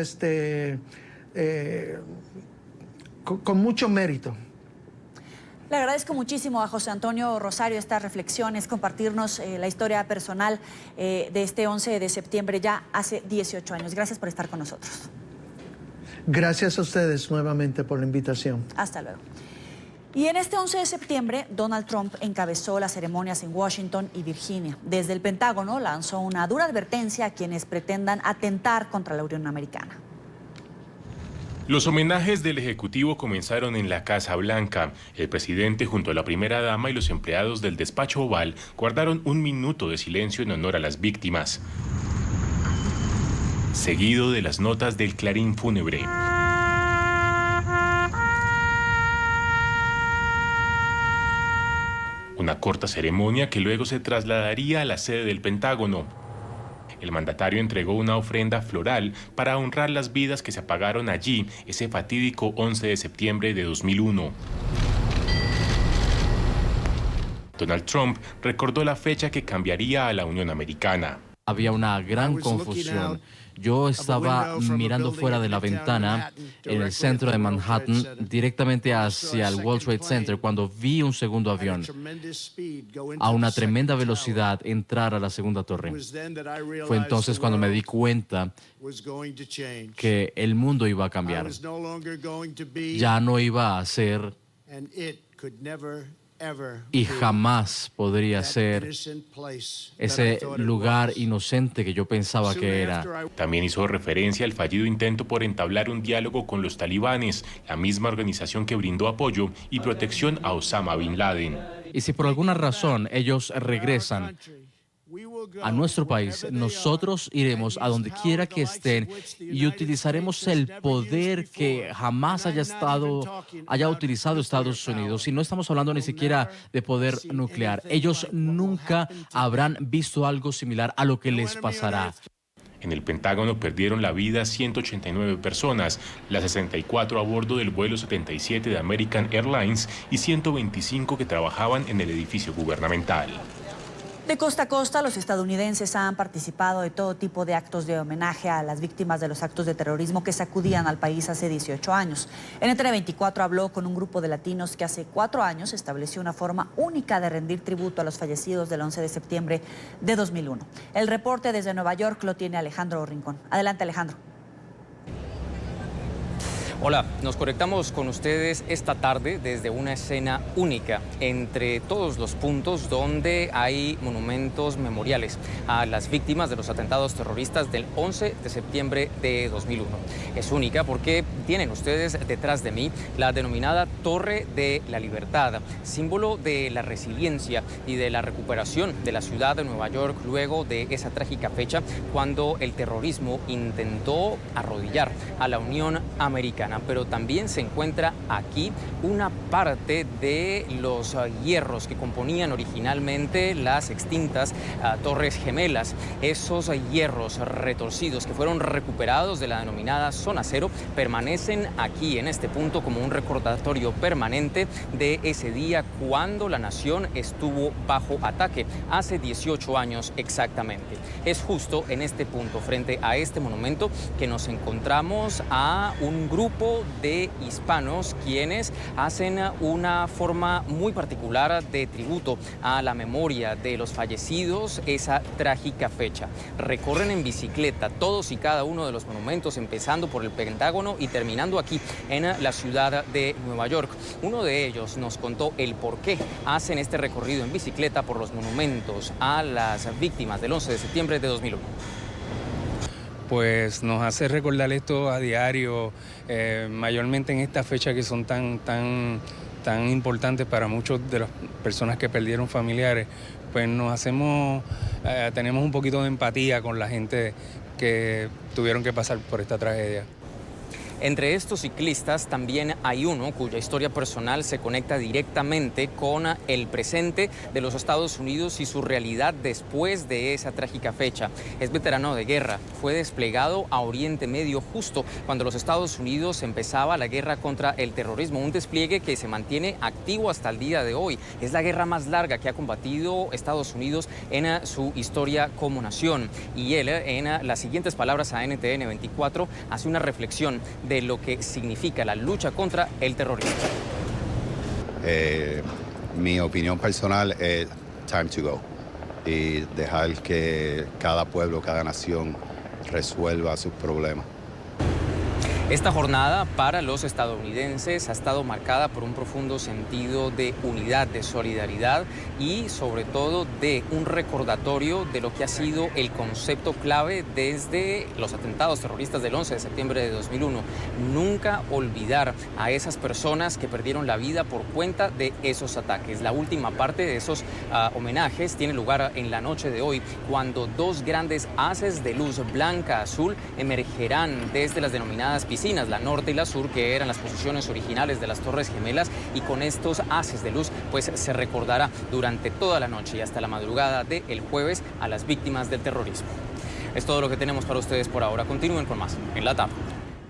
Speaker 12: con mucho mérito.
Speaker 2: Le agradezco muchísimo a José Antonio Rosario estas reflexiones, compartirnos la historia personal de este 11 de septiembre ya hace 18 años. Gracias por estar con nosotros.
Speaker 12: Gracias a ustedes nuevamente por la invitación.
Speaker 2: Hasta luego. Y en este 11 de septiembre, Donald Trump encabezó las ceremonias en Washington y Virginia. Desde el Pentágono lanzó una dura advertencia a quienes pretendan atentar contra la Unión Americana.
Speaker 8: Los homenajes del Ejecutivo comenzaron en la Casa Blanca. El presidente junto a la primera dama y los empleados del despacho oval guardaron 1 minuto de silencio en honor a las víctimas, seguido de las notas del clarín fúnebre. Una corta ceremonia que luego se trasladaría a la sede del Pentágono. El mandatario entregó una ofrenda floral para honrar las vidas que se apagaron allí ese fatídico 11 de septiembre de 2001. Donald Trump recordó la fecha que cambiaría a la Unión Americana.
Speaker 13: Había una gran confusión. Yo estaba mirando fuera de la ventana en el centro de Manhattan, directamente hacia el World Trade Center, cuando vi un segundo avión a una tremenda velocidad entrar a la segunda torre. Fue entonces cuando me di cuenta que el mundo iba a cambiar. Ya no iba a ser y jamás podría ser ese lugar inocente que yo pensaba que era.
Speaker 8: También hizo referencia al fallido intento por entablar un diálogo con los talibanes, la misma organización que brindó apoyo y protección a Osama Bin Laden.
Speaker 13: Y si por alguna razón ellos regresan a nuestro país, nosotros iremos a donde quiera que estén y utilizaremos el poder que jamás haya utilizado Estados Unidos. Y no estamos hablando ni siquiera de poder nuclear. Ellos nunca habrán visto algo similar a lo que les pasará.
Speaker 8: En el Pentágono perdieron la vida 189 personas, las 64 a bordo del vuelo 77 de American Airlines y 125 que trabajaban en el edificio gubernamental.
Speaker 2: De costa a costa, los estadounidenses han participado de todo tipo de actos de homenaje a las víctimas de los actos de terrorismo que sacudían al país hace 18 años. NTN 24 habló con un grupo de latinos que hace 4 años estableció una forma única de rendir tributo a los fallecidos del 11 de septiembre de 2001. El reporte desde Nueva York lo tiene Alejandro Rincón. Adelante, Alejandro.
Speaker 14: Hola, nos conectamos con ustedes esta tarde desde una escena única entre todos los puntos donde hay monumentos memoriales a las víctimas de los atentados terroristas del 11 de septiembre de 2001. Es única porque tienen ustedes detrás de mí la denominada Torre de la Libertad, símbolo de la resiliencia y de la recuperación de la ciudad de Nueva York luego de esa trágica fecha cuando el terrorismo intentó arrodillar a la Unión Americana. Pero también se encuentra aquí una parte de los hierros que componían originalmente las extintas Torres Gemelas. Esos hierros retorcidos que fueron recuperados de la denominada Zona Cero permanecen aquí en este punto como un recordatorio permanente de ese día cuando la nación estuvo bajo ataque, hace 18 años exactamente. Es justo en este punto, frente a este monumento, que nos encontramos a un grupo de hispanos quienes hacen una forma muy particular de tributo a la memoria de los fallecidos esa trágica fecha. Recorren en bicicleta todos y cada uno de los monumentos, empezando por el Pentágono y terminando aquí en la ciudad de Nueva York. Uno de ellos nos contó el por qué hacen este recorrido en bicicleta por los monumentos a las víctimas del 11 de septiembre de 2001.
Speaker 15: Pues nos hace recordar esto a diario, mayormente en estas fechas que son tan importantes para muchas de las personas que perdieron familiares. Pues tenemos un poquito de empatía con la gente que tuvieron que pasar por esta tragedia.
Speaker 14: Entre estos ciclistas también hay uno cuya historia personal se conecta directamente con el presente de los Estados Unidos y su realidad después de esa trágica fecha. Es veterano de guerra, fue desplegado a Oriente Medio justo cuando los Estados Unidos empezaba la guerra contra el terrorismo, un despliegue que se mantiene activo hasta el día de hoy. Es la guerra más larga que ha combatido Estados Unidos en su historia como nación. Y él, en las siguientes palabras a NTN 24, hace una reflexión de lo que significa la lucha contra el terrorismo.
Speaker 16: Mi opinión personal es time to go y dejar que cada pueblo, cada nación resuelva sus problemas.
Speaker 14: Esta jornada para los estadounidenses ha estado marcada por un profundo sentido de unidad, de solidaridad y sobre todo de un recordatorio de lo que ha sido el concepto clave desde los atentados terroristas del 11 de septiembre de 2001. Nunca olvidar a esas personas que perdieron la vida por cuenta de esos ataques. La última parte de esos homenajes tiene lugar en la noche de hoy, cuando dos grandes haces de luz blanca-azul emergerán desde las denominadas piscinas, la norte y la sur, que eran las posiciones originales de las Torres Gemelas, y con estos haces de luz pues se recordará durante toda la noche y hasta la madrugada del jueves a las víctimas del terrorismo. Es todo lo que tenemos para ustedes por ahora. Continúen con más en la tarde.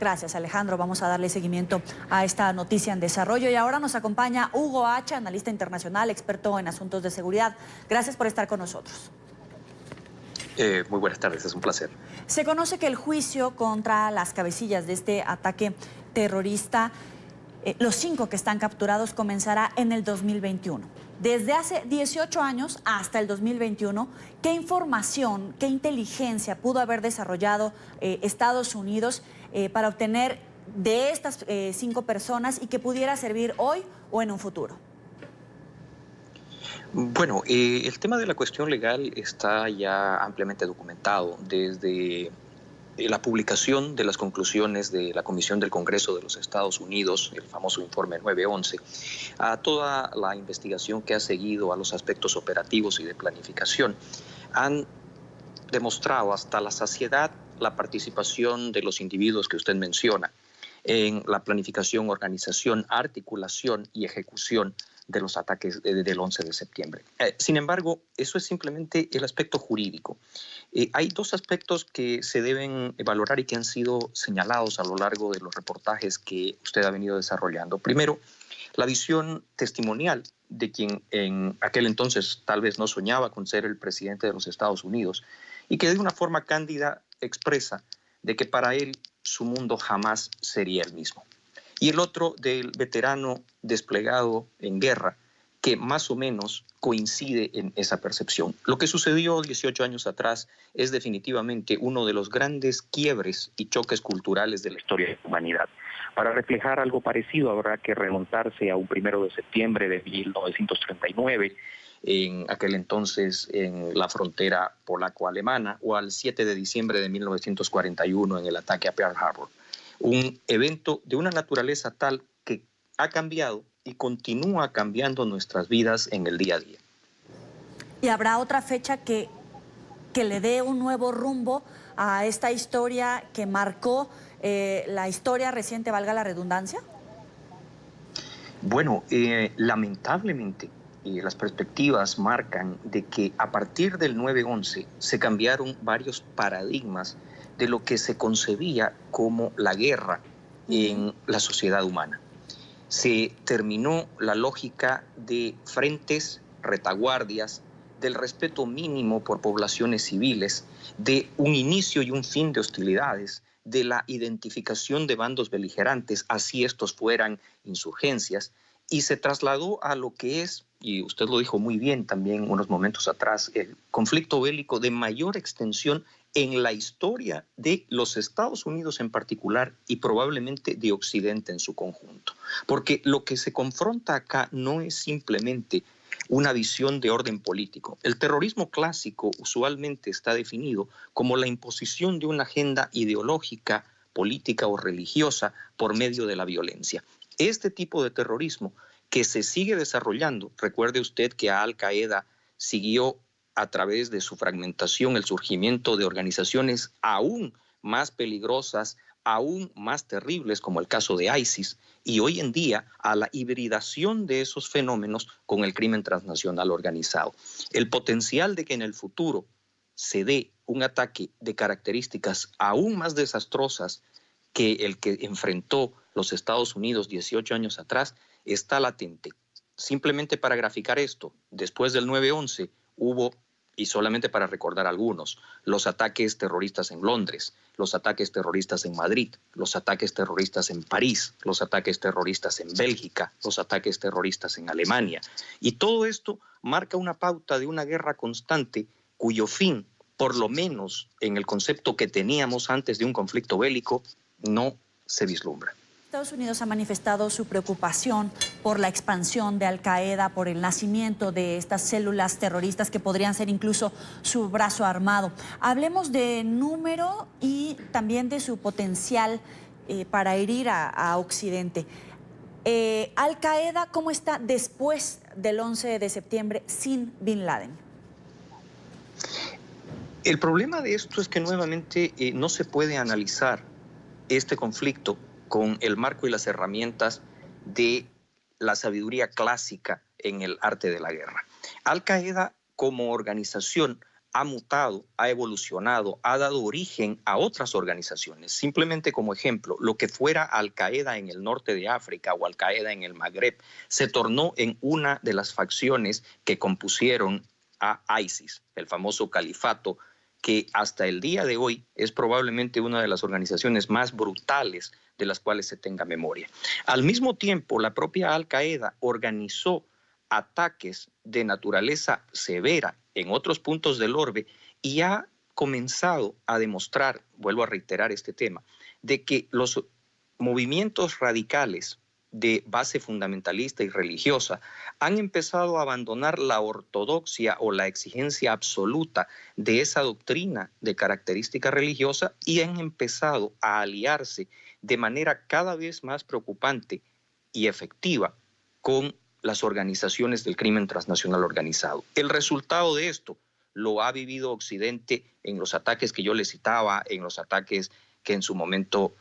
Speaker 2: Gracias, Alejandro. Vamos a darle seguimiento a esta noticia en desarrollo. Y ahora nos acompaña Hugo H., analista internacional, experto en asuntos de seguridad. Gracias por estar con nosotros.
Speaker 17: Muy buenas tardes, es un placer.
Speaker 2: Se conoce que el juicio contra las cabecillas de este ataque terrorista, los 5 que están capturados, comenzará en el 2021. Desde hace 18 años hasta el 2021, ¿qué información, qué inteligencia pudo haber desarrollado Estados Unidos para obtener de estas 5 personas y que pudiera servir hoy o en un futuro?
Speaker 17: Bueno, el tema de la cuestión legal está ya ampliamente documentado desde la publicación de las conclusiones de la Comisión del Congreso de los Estados Unidos, el famoso informe 911, a toda la investigación que ha seguido a los aspectos operativos y de planificación. Han demostrado hasta la saciedad la participación de los individuos que usted menciona en la planificación, organización, articulación y ejecución de los ataques del 11 de septiembre. Sin embargo, eso es simplemente el aspecto jurídico. Hay 2 aspectos que se deben valorar y que han sido señalados a lo largo de los reportajes que usted ha venido desarrollando. Primero, la visión testimonial de quien en aquel entonces tal vez no soñaba con ser el presidente de los Estados Unidos y que de una forma cándida expresa de que para él su mundo jamás sería el mismo. Y el otro del veterano desplegado en guerra, que más o menos coincide en esa percepción. Lo que sucedió 18 años atrás es definitivamente uno de los grandes quiebres y choques culturales de la historia de la humanidad. Para reflejar algo parecido habrá que remontarse a un 1 de septiembre de 1939, en aquel entonces en la frontera polaco-alemana, o al 7 de diciembre de 1941 en el ataque a Pearl Harbor. Un evento de una naturaleza tal que ha cambiado y continúa cambiando nuestras vidas en el día a día.
Speaker 2: ¿Y habrá otra fecha que le dé un nuevo rumbo a esta historia que marcó la historia reciente, valga la redundancia?
Speaker 17: Bueno, lamentablemente las perspectivas marcan de que a partir del 9/11 se cambiaron varios paradigmas de lo que se concebía como la guerra en la sociedad humana. Se terminó la lógica de frentes, retaguardias, del respeto mínimo por poblaciones civiles, de un inicio y un fin de hostilidades, de la identificación de bandos beligerantes, así estos fueran insurgencias, y se trasladó a lo que es, y usted lo dijo muy bien también unos momentos atrás, el conflicto bélico de mayor extensión en la historia de los Estados Unidos en particular y probablemente de Occidente en su conjunto. Porque lo que se confronta acá no es simplemente una visión de orden político. El terrorismo clásico usualmente está definido como la imposición de una agenda ideológica, política o religiosa por medio de la violencia. Este tipo de terrorismo que se sigue desarrollando, recuerde usted que a Al-Qaeda siguió a través de su fragmentación el surgimiento de organizaciones aún más peligrosas, aún más terribles, como el caso de ISIS, y hoy en día a la hibridación de esos fenómenos con el crimen transnacional organizado. El potencial de que en el futuro se dé un ataque de características aún más desastrosas que el que enfrentó los Estados Unidos 18 años atrás está latente. Simplemente para graficar esto, después del 9/11 hubo Y solamente para recordar algunos, los ataques terroristas en Londres, los ataques terroristas en Madrid, los ataques terroristas en París, los ataques terroristas en Bélgica, los ataques terroristas en Alemania. Y todo esto marca una pauta de una guerra constante cuyo fin, por lo menos en el concepto que teníamos antes de un conflicto bélico, no se vislumbra.
Speaker 2: Estados Unidos ha manifestado su preocupación por la expansión de Al-Qaeda, por el nacimiento de estas células terroristas que podrían ser incluso su brazo armado. Hablemos de número y también de su potencial para herir a Occidente. Al-Qaeda, ¿cómo está después del 11 de septiembre sin Bin Laden?
Speaker 17: El problema de esto es que nuevamente no se puede analizar este conflicto con el marco y las herramientas de la sabiduría clásica en el arte de la guerra. Al-Qaeda como organización ha mutado, ha evolucionado, ha dado origen a otras organizaciones. Simplemente como ejemplo, lo que fuera Al-Qaeda en el norte de África o Al-Qaeda en el Magreb se tornó en una de las facciones que compusieron a ISIS, el famoso califato, que hasta el día de hoy es probablemente una de las organizaciones más brutales de las cuales se tenga memoria. Al mismo tiempo, la propia Al-Qaeda organizó ataques de naturaleza severa en otros puntos del orbe y ha comenzado a demostrar, vuelvo a reiterar este tema, de que los movimientos radicales de base fundamentalista y religiosa han empezado a abandonar la ortodoxia o la exigencia absoluta de esa doctrina de característica religiosa y han empezado a aliarse de manera cada vez más preocupante y efectiva con las organizaciones del crimen transnacional organizado. El resultado de esto lo ha vivido Occidente en los ataques que yo les citaba, en los ataques que en su momento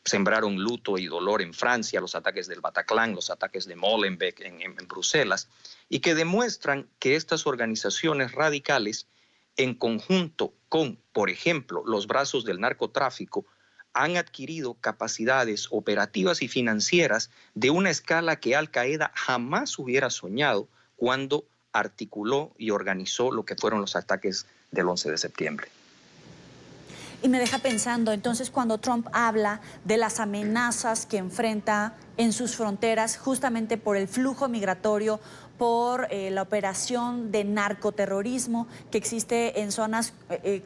Speaker 17: sembraron luto y dolor en Francia, los ataques del Bataclan, los ataques de Molenbeek en Bruselas, y que demuestran que estas organizaciones radicales, en conjunto con, por ejemplo, los brazos del narcotráfico, han adquirido capacidades operativas y financieras de una escala que Al-Qaeda jamás hubiera soñado cuando articuló y organizó lo que fueron los ataques del 11 de septiembre.
Speaker 2: Y me deja pensando, entonces, cuando Trump habla de las amenazas que enfrenta en sus fronteras, justamente por el flujo migratorio, por la operación de narcoterrorismo que existe en zonas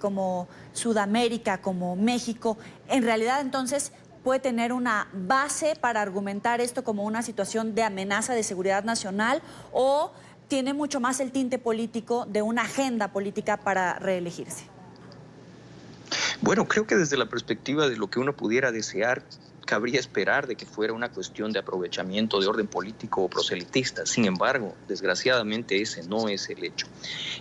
Speaker 2: como Sudamérica, como México, en realidad, entonces, puede tener una base para argumentar esto como una situación de amenaza de seguridad nacional, o tiene mucho más el tinte político de una agenda política para reelegirse.
Speaker 17: Bueno, creo que desde la perspectiva de lo que uno pudiera desear, cabría esperar de que fuera una cuestión de aprovechamiento de orden político o proselitista. Sin embargo, desgraciadamente ese no es el hecho.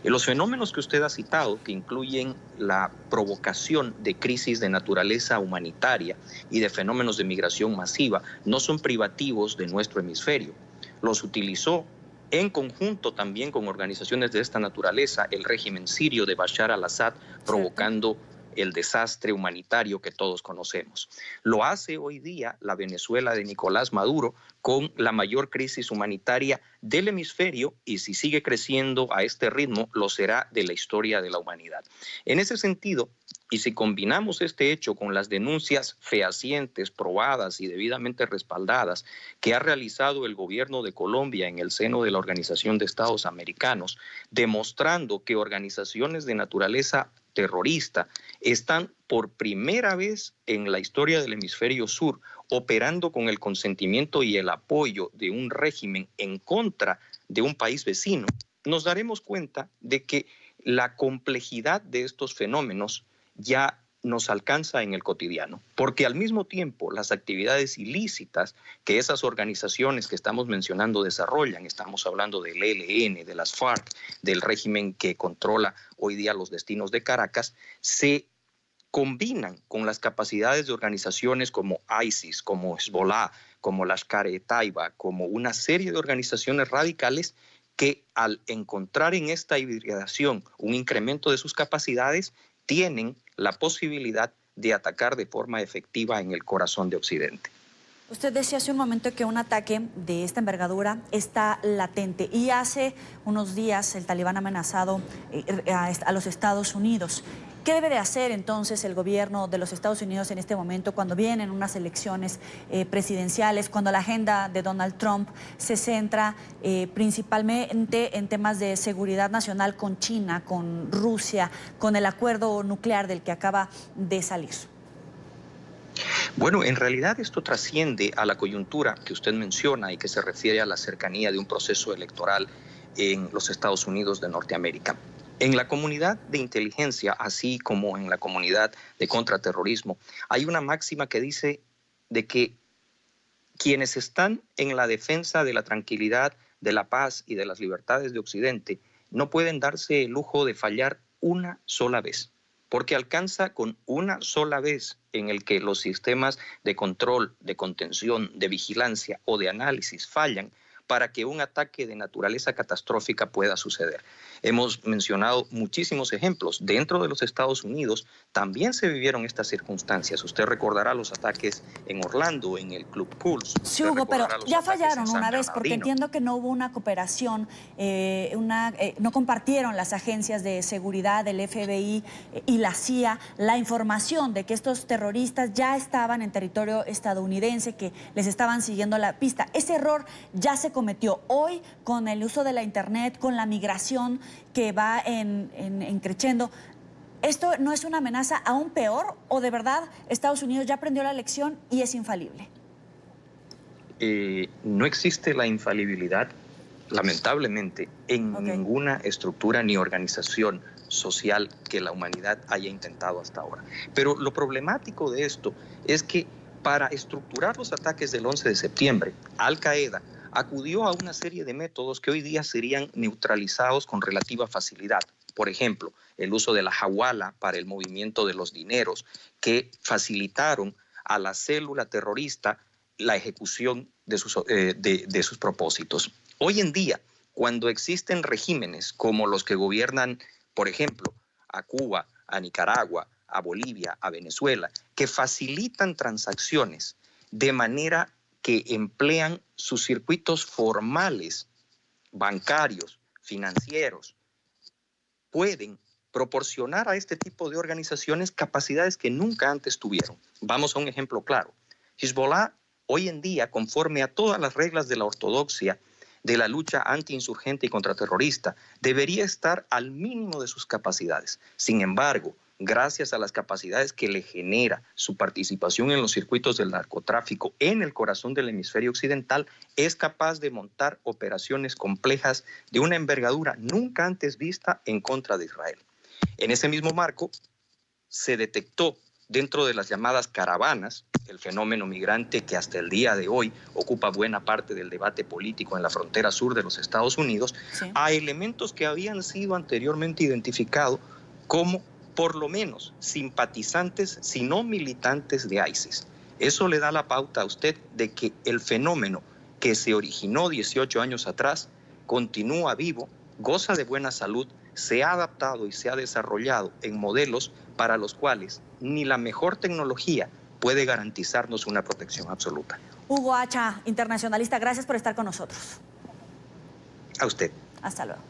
Speaker 17: Los fenómenos que usted ha citado, que incluyen la provocación de crisis de naturaleza humanitaria y de fenómenos de migración masiva, no son privativos de nuestro hemisferio. Los utilizó en conjunto también con organizaciones de esta naturaleza el régimen sirio de Bashar al-Assad, provocando el desastre humanitario que todos conocemos. Lo hace hoy día la Venezuela de Nicolás Maduro con la mayor crisis humanitaria del hemisferio y si sigue creciendo a este ritmo, lo será de la historia de la humanidad. En ese sentido, y si combinamos este hecho con las denuncias fehacientes, probadas y debidamente respaldadas que ha realizado el gobierno de Colombia en el seno de la Organización de Estados Americanos, demostrando que organizaciones de naturaleza terrorista están por primera vez en la historia del hemisferio sur operando con el consentimiento y el apoyo de un régimen en contra de un país vecino, nos daremos cuenta de que la complejidad de estos fenómenos ya nos alcanza en el cotidiano, porque al mismo tiempo las actividades ilícitas que esas organizaciones que estamos mencionando desarrollan, estamos hablando del ELN, de las FARC, del régimen que controla hoy día los destinos de Caracas, se combinan con las capacidades de organizaciones como ISIS, como Hezbollah, como Lashkar-e-Taiba, como una serie de organizaciones radicales que al encontrar en esta hibridación un incremento de sus capacidades, tienen la posibilidad de atacar de forma efectiva en el corazón de Occidente.
Speaker 2: Usted decía hace un momento que un ataque de esta envergadura está latente y hace unos días el talibán ha amenazado a los Estados Unidos. ¿Qué debe de hacer entonces el gobierno de los Estados Unidos en este momento cuando vienen unas elecciones presidenciales, cuando la agenda de Donald Trump se centra principalmente en temas de seguridad nacional con China, con Rusia, con el acuerdo nuclear del que acaba de salir?
Speaker 17: Bueno, en realidad esto trasciende a la coyuntura que usted menciona y que se refiere a la cercanía de un proceso electoral en los Estados Unidos de Norteamérica. En la comunidad de inteligencia, así como en la comunidad de contraterrorismo, hay una máxima que dice de que quienes están en la defensa de la tranquilidad, de la paz y de las libertades de Occidente no pueden darse el lujo de fallar una sola vez, porque alcanza con una sola vez en el que los sistemas de control, de contención, de vigilancia o de análisis fallan para que un ataque de naturaleza catastrófica pueda suceder. Hemos mencionado muchísimos ejemplos. Dentro de los Estados Unidos también se vivieron estas circunstancias. Usted recordará los ataques en Orlando, en el Club Pulse.
Speaker 2: Sí, Hugo, pero ya fallaron una vez porque entiendo que no hubo una cooperación, no compartieron las agencias de seguridad, el FBI y la CIA, la información de que estos terroristas ya estaban en territorio estadounidense, que les estaban siguiendo la pista. Ese error ya se cometió. Hoy, con el uso de la Internet, con la migración que va creciendo, ¿esto no es una amenaza aún peor o de verdad Estados Unidos ya aprendió la lección y es infalible?
Speaker 17: No existe la infalibilidad, lamentablemente, en ninguna estructura ni organización social que la humanidad haya intentado hasta ahora. Pero lo problemático de esto es que para estructurar los ataques del 11 de septiembre, Al-Qaeda acudió a una serie de métodos que hoy día serían neutralizados con relativa facilidad. Por ejemplo, el uso de la hawala para el movimiento de los dineros, que facilitaron a la célula terrorista la ejecución de sus propósitos. Hoy en día, cuando existen regímenes como los que gobiernan, por ejemplo, a Cuba, a Nicaragua, a Bolivia, a Venezuela, que facilitan transacciones de manera que emplean sus circuitos formales, bancarios, financieros, pueden proporcionar a este tipo de organizaciones capacidades que nunca antes tuvieron. Vamos a un ejemplo claro. Hezbollah, hoy en día, conforme a todas las reglas de la ortodoxia de la lucha antiinsurgente y contraterrorista, debería estar al mínimo de sus capacidades. Sin embargo, gracias a las capacidades que le genera su participación en los circuitos del narcotráfico en el corazón del hemisferio occidental, es capaz de montar operaciones complejas de una envergadura nunca antes vista en contra de Israel. En ese mismo marco, se detectó dentro de las llamadas caravanas, el fenómeno migrante que hasta el día de hoy ocupa buena parte del debate político en la frontera sur de los Estados Unidos, a elementos que habían sido anteriormente identificados como por lo menos simpatizantes, si no militantes de ISIS. Eso le da la pauta a usted de que el fenómeno que se originó 18 años atrás continúa vivo, goza de buena salud, se ha adaptado y se ha desarrollado en modelos para los cuales ni la mejor tecnología puede garantizarnos una protección absoluta.
Speaker 2: Hugo Hacha, internacionalista, gracias por estar con nosotros.
Speaker 17: A usted.
Speaker 2: Hasta luego.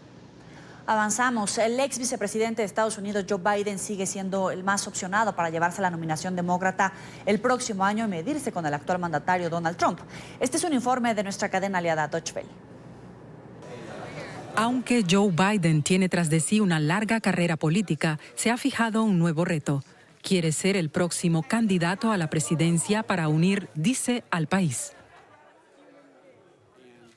Speaker 2: Avanzamos. El ex vicepresidente de Estados Unidos, Joe Biden, sigue siendo el más opcionado para llevarse la nominación demócrata el próximo año y medirse con el actual mandatario Donald Trump. Este es un informe de nuestra cadena aliada Deutsche Welle.
Speaker 18: Aunque Joe Biden tiene tras de sí una larga carrera política, se ha fijado un nuevo reto. Quiere ser el próximo candidato a la presidencia para unir, dice, al país.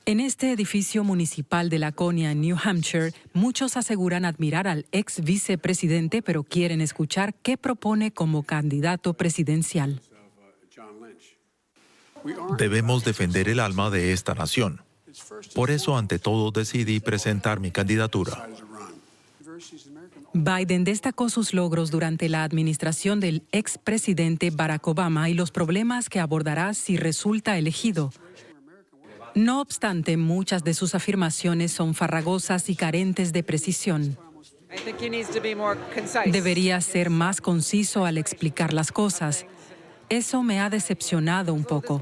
Speaker 18: En este edificio municipal de Laconia, en New Hampshire, muchos aseguran admirar al ex vicepresidente, pero quieren escuchar qué propone como candidato presidencial.
Speaker 19: Debemos defender el alma de esta nación. Por eso, ante todo, decidí presentar mi candidatura.
Speaker 18: Biden destacó sus logros durante la administración del expresidente Barack Obama y los problemas que abordará si resulta elegido. No obstante, muchas de sus afirmaciones son farragosas y carentes de precisión. Debería ser más conciso al explicar las cosas. Eso me ha decepcionado un poco.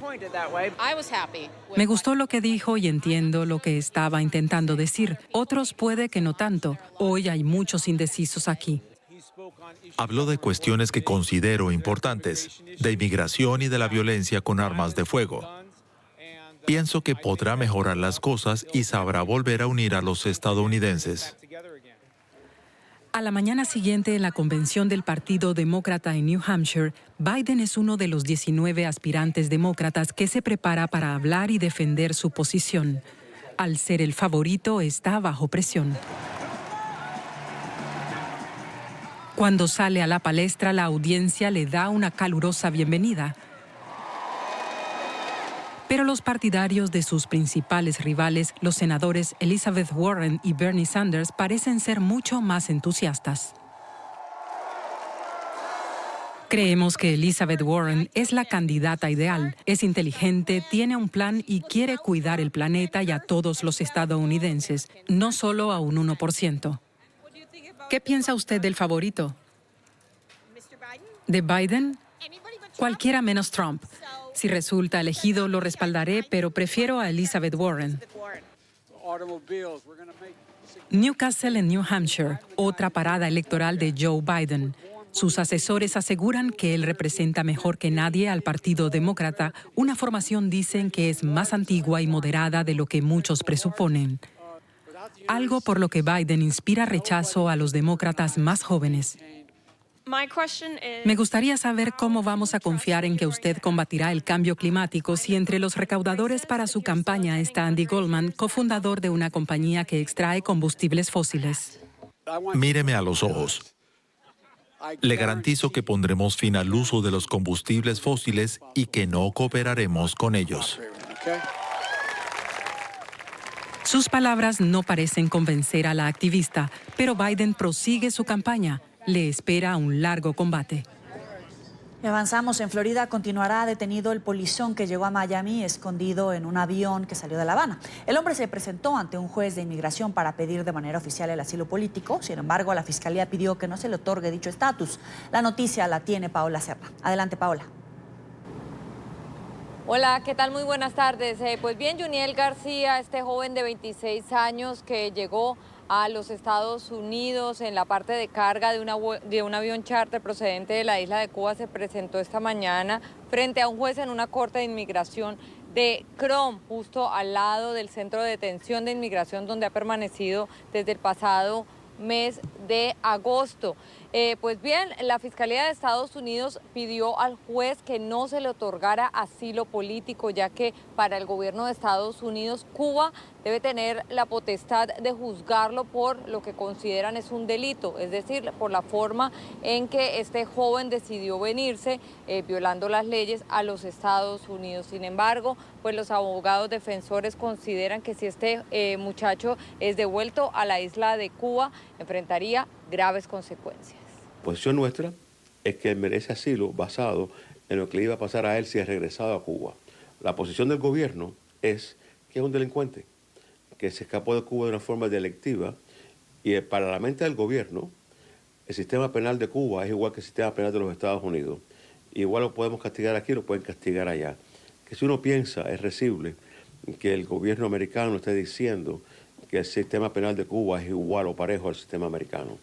Speaker 18: Me gustó lo que dijo y entiendo lo que estaba intentando decir. Otros puede que no tanto. Hoy hay muchos indecisos aquí.
Speaker 19: Habló de cuestiones que considero importantes, de inmigración y de la violencia con armas de fuego. Pienso que podrá mejorar las cosas y sabrá volver a unir a los estadounidenses.
Speaker 18: A la mañana siguiente, en la convención del Partido Demócrata en New Hampshire, Biden es uno de los 19 aspirantes demócratas que se prepara para hablar y defender su posición. Al ser el favorito, está bajo presión. Cuando sale a la palestra, la audiencia le da una calurosa bienvenida. Pero los partidarios de sus principales rivales, los senadores Elizabeth Warren y Bernie Sanders, parecen ser mucho más entusiastas. Creemos que Elizabeth Warren es la candidata ideal. Es inteligente, tiene un plan y quiere cuidar el planeta y a todos los estadounidenses, no solo a un 1%. ¿Qué piensa usted del favorito? ¿De Biden? Cualquiera menos Trump. Si resulta elegido, lo respaldaré, pero prefiero a Elizabeth Warren. Newcastle en New Hampshire, otra parada electoral de Joe Biden. Sus asesores aseguran que él representa mejor que nadie al Partido Demócrata, una formación dicen que es más antigua y moderada de lo que muchos presuponen. Algo por lo que Biden inspira rechazo a los demócratas más jóvenes. Me gustaría saber cómo vamos a confiar en que usted combatirá el cambio climático si entre los recaudadores para su campaña está Andy Goldman, cofundador de una compañía que extrae combustibles fósiles.
Speaker 19: Míreme a los ojos. Le garantizo que pondremos fin al uso de los combustibles fósiles y que no cooperaremos con ellos.
Speaker 18: Sus palabras no parecen convencer a la activista, pero Biden prosigue su campaña. Le espera un largo combate.
Speaker 2: Y avanzamos. En Florida continuará detenido el polizón que llegó a Miami escondido en un avión que salió de La Habana. El hombre se presentó ante un juez de inmigración para pedir de manera oficial el asilo político. Sin embargo, la fiscalía pidió que no se le otorgue dicho estatus. La noticia la tiene Paola Serra. Adelante, Paola.
Speaker 20: Hola, ¿qué tal? Muy buenas tardes. Pues bien, Juniel García, este joven de 26 años que llegó a los Estados Unidos en la parte de carga de un avión charter procedente de la isla de Cuba, se presentó esta mañana frente a un juez en una corte de inmigración de Chrome, justo al lado del centro de detención de inmigración donde ha permanecido desde el pasado mes de agosto. Pues bien, la Fiscalía de Estados Unidos pidió al juez que no se le otorgara asilo político, ya que para el gobierno de Estados Unidos, Cuba debe tener la potestad de juzgarlo por lo que consideran es un delito, es decir, por la forma en que este joven decidió venirse, violando las leyes, a los Estados Unidos. Sin embargo, pues los abogados defensores consideran que si este muchacho es devuelto a la isla de Cuba, enfrentaría graves consecuencias.
Speaker 21: La posición nuestra es que él merece asilo basado en lo que le iba a pasar a él si es regresado a Cuba. La posición del gobierno es que es un delincuente, que se escapó de Cuba de una forma delictiva, y para la mente del gobierno, el sistema penal de Cuba es igual que el sistema penal de los Estados Unidos. Igual lo podemos castigar aquí, lo pueden castigar allá. Que si uno piensa, es recible que el gobierno americano esté diciendo que el sistema penal de Cuba es igual o parejo al sistema americano,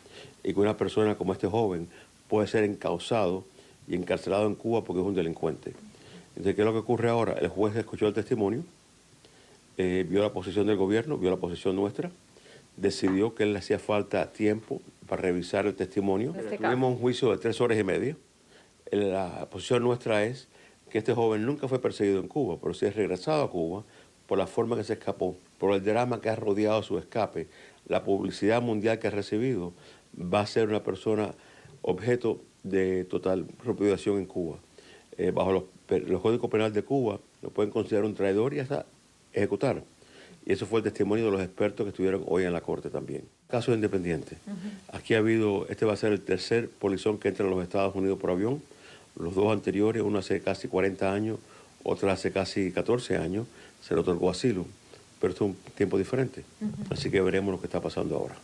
Speaker 21: y que una persona como este joven puede ser encausado y encarcelado en Cuba porque es un delincuente. Entonces, ¿qué es lo que ocurre ahora? El juez escuchó el testimonio, vio la posición del gobierno, vio la posición nuestra, decidió que le hacía falta tiempo para revisar el testimonio. Tuvimos un juicio de 3 horas y media. La posición nuestra es que este joven nunca fue perseguido en Cuba, pero sí es regresado a Cuba por la forma que se escapó, por el drama que ha rodeado su escape, la publicidad mundial que ha recibido, va a ser una persona objeto de total repudiación en Cuba. Bajo los códigos penales de Cuba lo pueden considerar un traidor y hasta ejecutar. Y eso fue el testimonio de los expertos que estuvieron hoy en la corte también. Caso independiente. Aquí ha habido, este va a ser el tercer polizón que entra a los Estados Unidos por avión. Los 2 anteriores, uno hace casi 40 años, otra hace casi 14 años, se le otorgó asilo. Pero esto es un tiempo diferente. Así que veremos lo que está pasando ahora.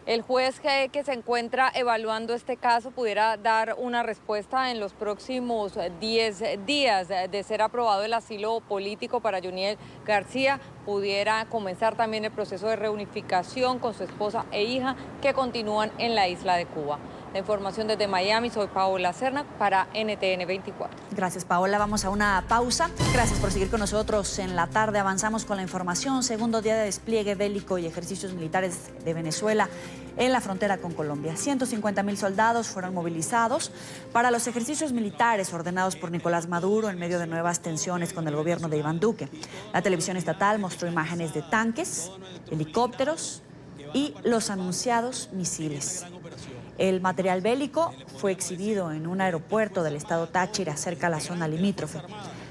Speaker 20: El juez que se encuentra evaluando este caso pudiera dar una respuesta en los próximos 10 días. De ser aprobado el asilo político para Yuniel García, pudiera comenzar también el proceso de reunificación con su esposa e hija que continúan en la isla de Cuba. La información desde Miami, soy Paola Cerna para NTN 24.
Speaker 2: Gracias, Paola. Vamos a una pausa. Gracias por seguir con nosotros en la tarde. Avanzamos con la información. Segundo día de despliegue bélico y ejercicios militares de Venezuela en la frontera con Colombia. 150.000 soldados fueron movilizados para los ejercicios militares ordenados por Nicolás Maduro en medio de nuevas tensiones con el gobierno de Iván Duque. La televisión estatal mostró imágenes de tanques, helicópteros y los anunciados misiles. El material bélico fue exhibido en un aeropuerto del estado Táchira, cerca a la zona limítrofe.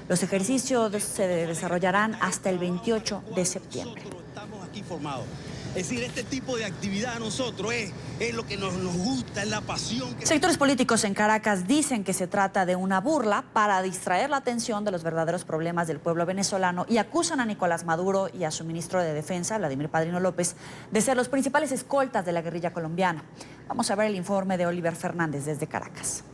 Speaker 2: Los ejercicios se desarrollarán hasta el 28 de septiembre.
Speaker 1: Estamos aquí formados. Es decir, este tipo de actividad a nosotros es lo que nos gusta, es la pasión.
Speaker 2: Sectores políticos en Caracas dicen que se trata de una burla para distraer la atención de los verdaderos problemas del pueblo venezolano y acusan a Nicolás Maduro y a su ministro de Defensa, Vladimir Padrino López, de ser los principales escoltas de la guerrilla colombiana. Vamos a ver el informe de Oliver Fernández desde Caracas.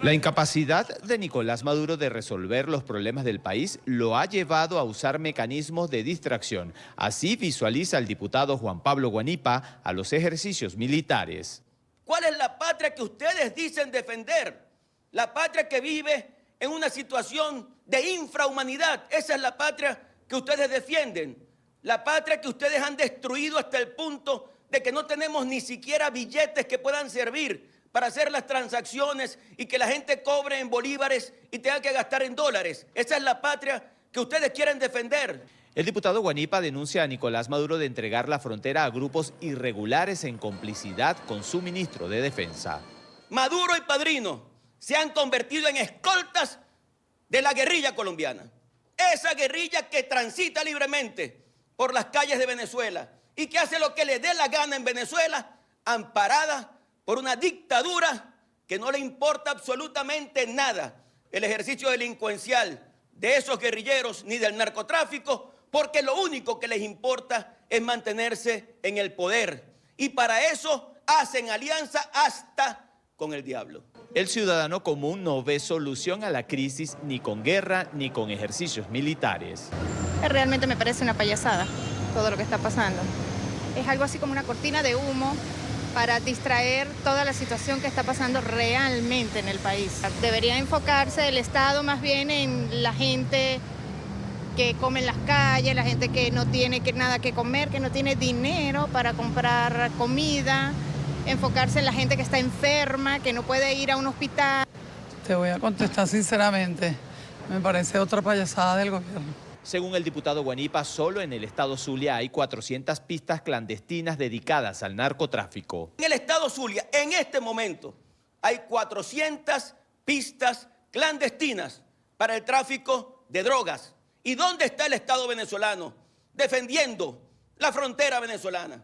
Speaker 22: La incapacidad de Nicolás Maduro de resolver los problemas del país lo ha llevado a usar mecanismos de distracción. Así visualiza el diputado Juan Pablo Guanipa a los ejercicios militares.
Speaker 23: ¿Cuál es la patria que ustedes dicen defender? La patria que vive en una situación de infrahumanidad. Esa es la patria que ustedes defienden. La patria que ustedes han destruido hasta el punto de que no tenemos ni siquiera billetes que puedan servir para hacer las transacciones y que la gente cobre en bolívares y tenga que gastar en dólares. Esa es la patria que ustedes quieren defender.
Speaker 22: El diputado Guanipa denuncia a Nicolás Maduro de entregar la frontera a grupos irregulares en complicidad con su ministro de Defensa.
Speaker 23: Maduro y Padrino se han convertido en escoltas de la guerrilla colombiana. Esa guerrilla que transita libremente por las calles de Venezuela y que hace lo que le dé la gana en Venezuela, amparada por una dictadura que no le importa absolutamente nada el ejercicio delincuencial de esos guerrilleros ni del narcotráfico, porque lo único que les importa es mantenerse en el poder. Y para eso hacen alianza hasta con el diablo.
Speaker 22: El ciudadano común no ve solución a la crisis ni con guerra ni con ejercicios militares.
Speaker 24: Realmente me parece una payasada todo lo que está pasando. Es algo así como una cortina de humo para distraer toda la situación que está pasando realmente en el país. Debería enfocarse el Estado más bien en la gente que come en las calles, la gente que no tiene nada que comer, que no tiene dinero para comprar comida, enfocarse en la gente que está enferma, que no puede ir a un hospital.
Speaker 25: Te voy a contestar sinceramente, me parece otra payasada del gobierno.
Speaker 22: Según el diputado Guanipa, solo en el estado Zulia hay 400 pistas clandestinas dedicadas al narcotráfico.
Speaker 23: En el estado Zulia, en este momento, hay 400 pistas clandestinas para el tráfico de drogas. ¿Y dónde está el Estado venezolano defendiendo la frontera venezolana?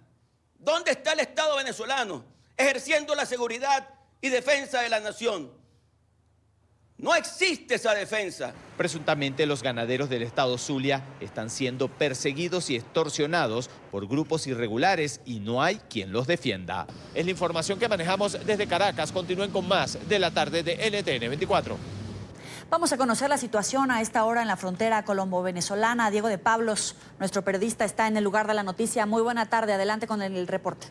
Speaker 23: ¿Dónde está el Estado venezolano ejerciendo la seguridad y defensa de la nación? No existe esa defensa.
Speaker 22: Presuntamente los ganaderos del estado Zulia están siendo perseguidos y extorsionados por grupos irregulares y no hay quien los defienda. Es la información que manejamos desde Caracas. Continúen con más de la tarde de NTN 24.
Speaker 2: Vamos a conocer la situación a esta hora en la frontera colombo-venezolana. Diego de Pablos, nuestro periodista, está en el lugar de la noticia. Muy buena tarde, adelante con el reporte.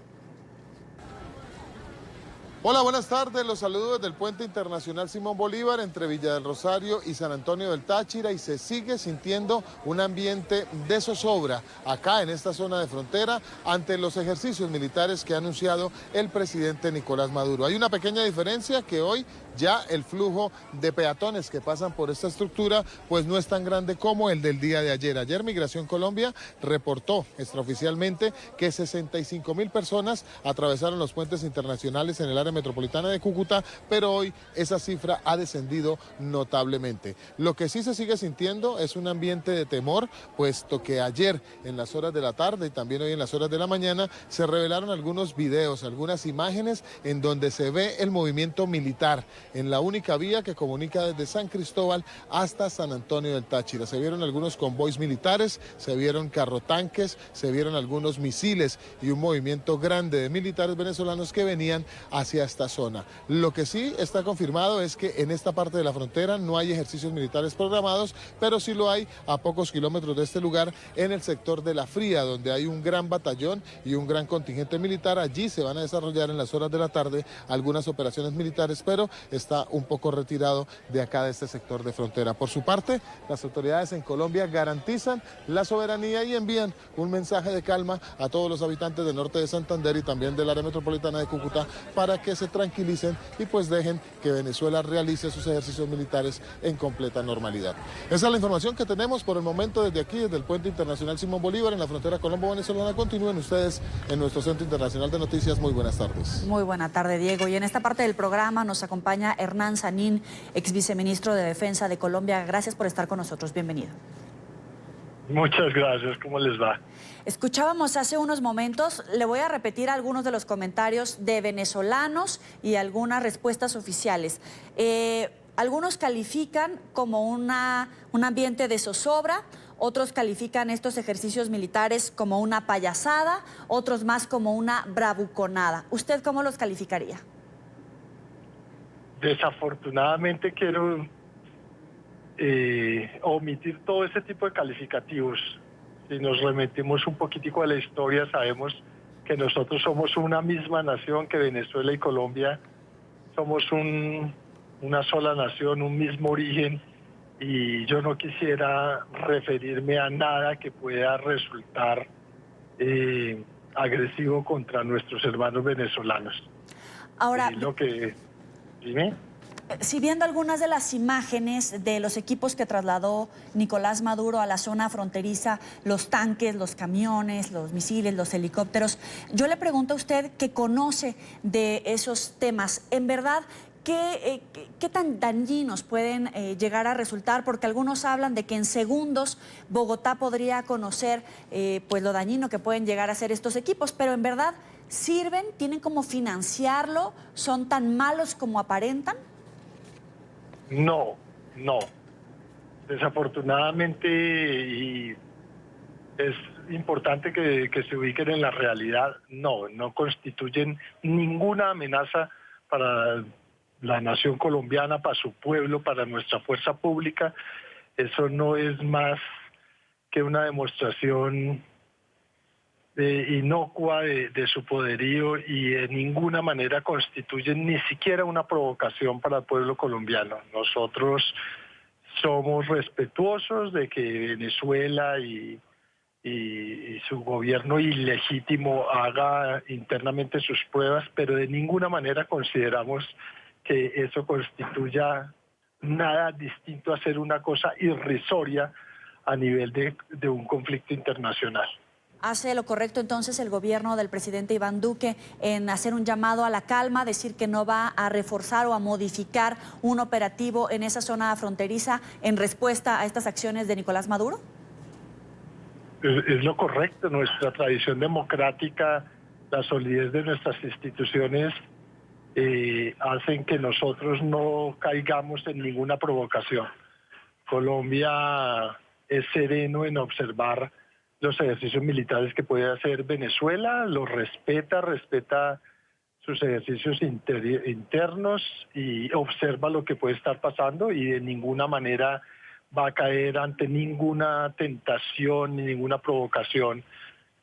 Speaker 26: Hola, buenas tardes. Los saludo desde el Puente Internacional Simón Bolívar entre Villa del Rosario y San Antonio del Táchira, y se sigue sintiendo un ambiente de zozobra acá en esta zona de frontera ante los ejercicios militares que ha anunciado el presidente Nicolás Maduro. Hay una pequeña diferencia, que hoy ya el flujo de peatones que pasan por esta estructura pues no es tan grande como el del día de ayer. Ayer Migración Colombia reportó extraoficialmente que 65.000 personas atravesaron los puentes internacionales en el área metropolitana de Cúcuta, pero hoy esa cifra ha descendido notablemente. Lo que sí se sigue sintiendo es un ambiente de temor, puesto que ayer en las horas de la tarde y también hoy en las horas de la mañana se revelaron algunos videos, algunas imágenes en donde se ve el movimiento militar en la única vía que comunica desde San Cristóbal hasta San Antonio del Táchira. Se vieron algunos convoys militares, se vieron carrotanques, se vieron algunos misiles y un movimiento grande de militares venezolanos que venían hacia esta zona. Lo que sí está confirmado es que en esta parte de la frontera no hay ejercicios militares programados, pero sí lo hay a pocos kilómetros de este lugar, en el sector de La Fría, donde hay un gran batallón y un gran contingente militar. Allí se van a desarrollar en las horas de la tarde algunas operaciones militares, pero está un poco retirado de acá, de este sector de frontera. Por su parte, las autoridades en Colombia garantizan la soberanía y envían un mensaje de calma a todos los habitantes del norte de Santander y también del área metropolitana de Cúcuta para que se tranquilicen y pues dejen que Venezuela realice sus ejercicios militares en completa normalidad. Esa es la información que tenemos por el momento desde aquí, desde el Puente Internacional Simón Bolívar, en la frontera colombo-venezolana. Continúen ustedes en nuestro Centro Internacional de Noticias. Muy buenas tardes.
Speaker 2: Muy buena tarde, Diego. Y en esta parte del programa nos acompaña Hernán Sanín, ex viceministro de Defensa de Colombia. Gracias por estar con nosotros. Bienvenido.
Speaker 3: Muchas gracias. ¿Cómo les va?
Speaker 2: Escuchábamos hace unos momentos, le voy a repetir algunos de los comentarios de venezolanos y algunas respuestas oficiales. Algunos califican como un ambiente de zozobra, otros califican estos ejercicios militares como una payasada, otros más como una bravuconada. ¿Usted cómo los calificaría?
Speaker 3: Desafortunadamente quiero omitir todo ese tipo de calificativos. Si nos remitimos un poquitico a la historia, sabemos que nosotros somos una misma nación, que Venezuela y Colombia somos una sola nación, un mismo origen, y yo no quisiera referirme a nada que pueda resultar agresivo contra nuestros hermanos venezolanos.
Speaker 2: Ahora,
Speaker 3: dime.
Speaker 2: Si viendo algunas de las imágenes de los equipos que trasladó Nicolás Maduro a la zona fronteriza, los tanques, los camiones, los misiles, los helicópteros, yo le pregunto a usted que conoce de esos temas, en verdad, ¿qué tan dañinos pueden llegar a resultar? Porque algunos hablan de que en segundos Bogotá podría conocer pues lo dañino que pueden llegar a ser estos equipos, pero en verdad, ¿sirven? ¿Tienen cómo financiarlo? ¿Son tan malos como aparentan?
Speaker 3: No. Desafortunadamente, y es importante que se ubiquen en la realidad, no constituyen ninguna amenaza para la nación colombiana, para su pueblo, para nuestra fuerza pública. Eso no es más que una demostración inocua de su poderío, y de ninguna manera constituyen ni siquiera una provocación para el pueblo colombiano. Nosotros somos respetuosos de que Venezuela y su gobierno ilegítimo haga internamente sus pruebas, pero de ninguna manera consideramos que eso constituya nada distinto a ser una cosa irrisoria a nivel de un conflicto internacional.
Speaker 2: ¿Hace lo correcto entonces el gobierno del presidente Iván Duque en hacer un llamado a la calma, decir que no va a reforzar o a modificar un operativo en esa zona fronteriza en respuesta a estas acciones de Nicolás Maduro?
Speaker 3: Es lo correcto. Nuestra tradición democrática, la solidez de nuestras instituciones hacen que nosotros no caigamos en ninguna provocación. Colombia es sereno en observar los ejercicios militares que puede hacer Venezuela, los respeta sus ejercicios internos y observa lo que puede estar pasando, y de ninguna manera va a caer ante ninguna tentación ni ninguna provocación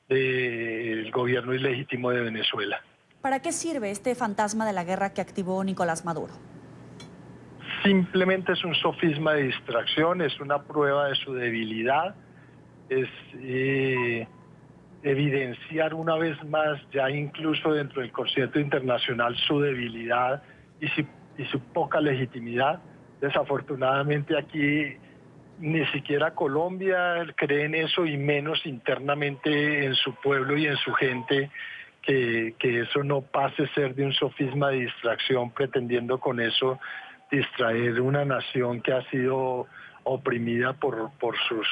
Speaker 3: del gobierno ilegítimo de Venezuela.
Speaker 2: ¿Para qué sirve este fantasma de la guerra que activó Nicolás Maduro?
Speaker 3: Simplemente es un sofisma de distracción, es una prueba de su debilidad, es evidenciar una vez más, ya incluso dentro del concierto internacional, su debilidad y su poca legitimidad. Desafortunadamente aquí ni siquiera Colombia cree en eso, y menos internamente en su pueblo y en su gente, que eso no pase a ser de un sofisma de distracción, pretendiendo con eso distraer una nación que ha sido oprimida por sus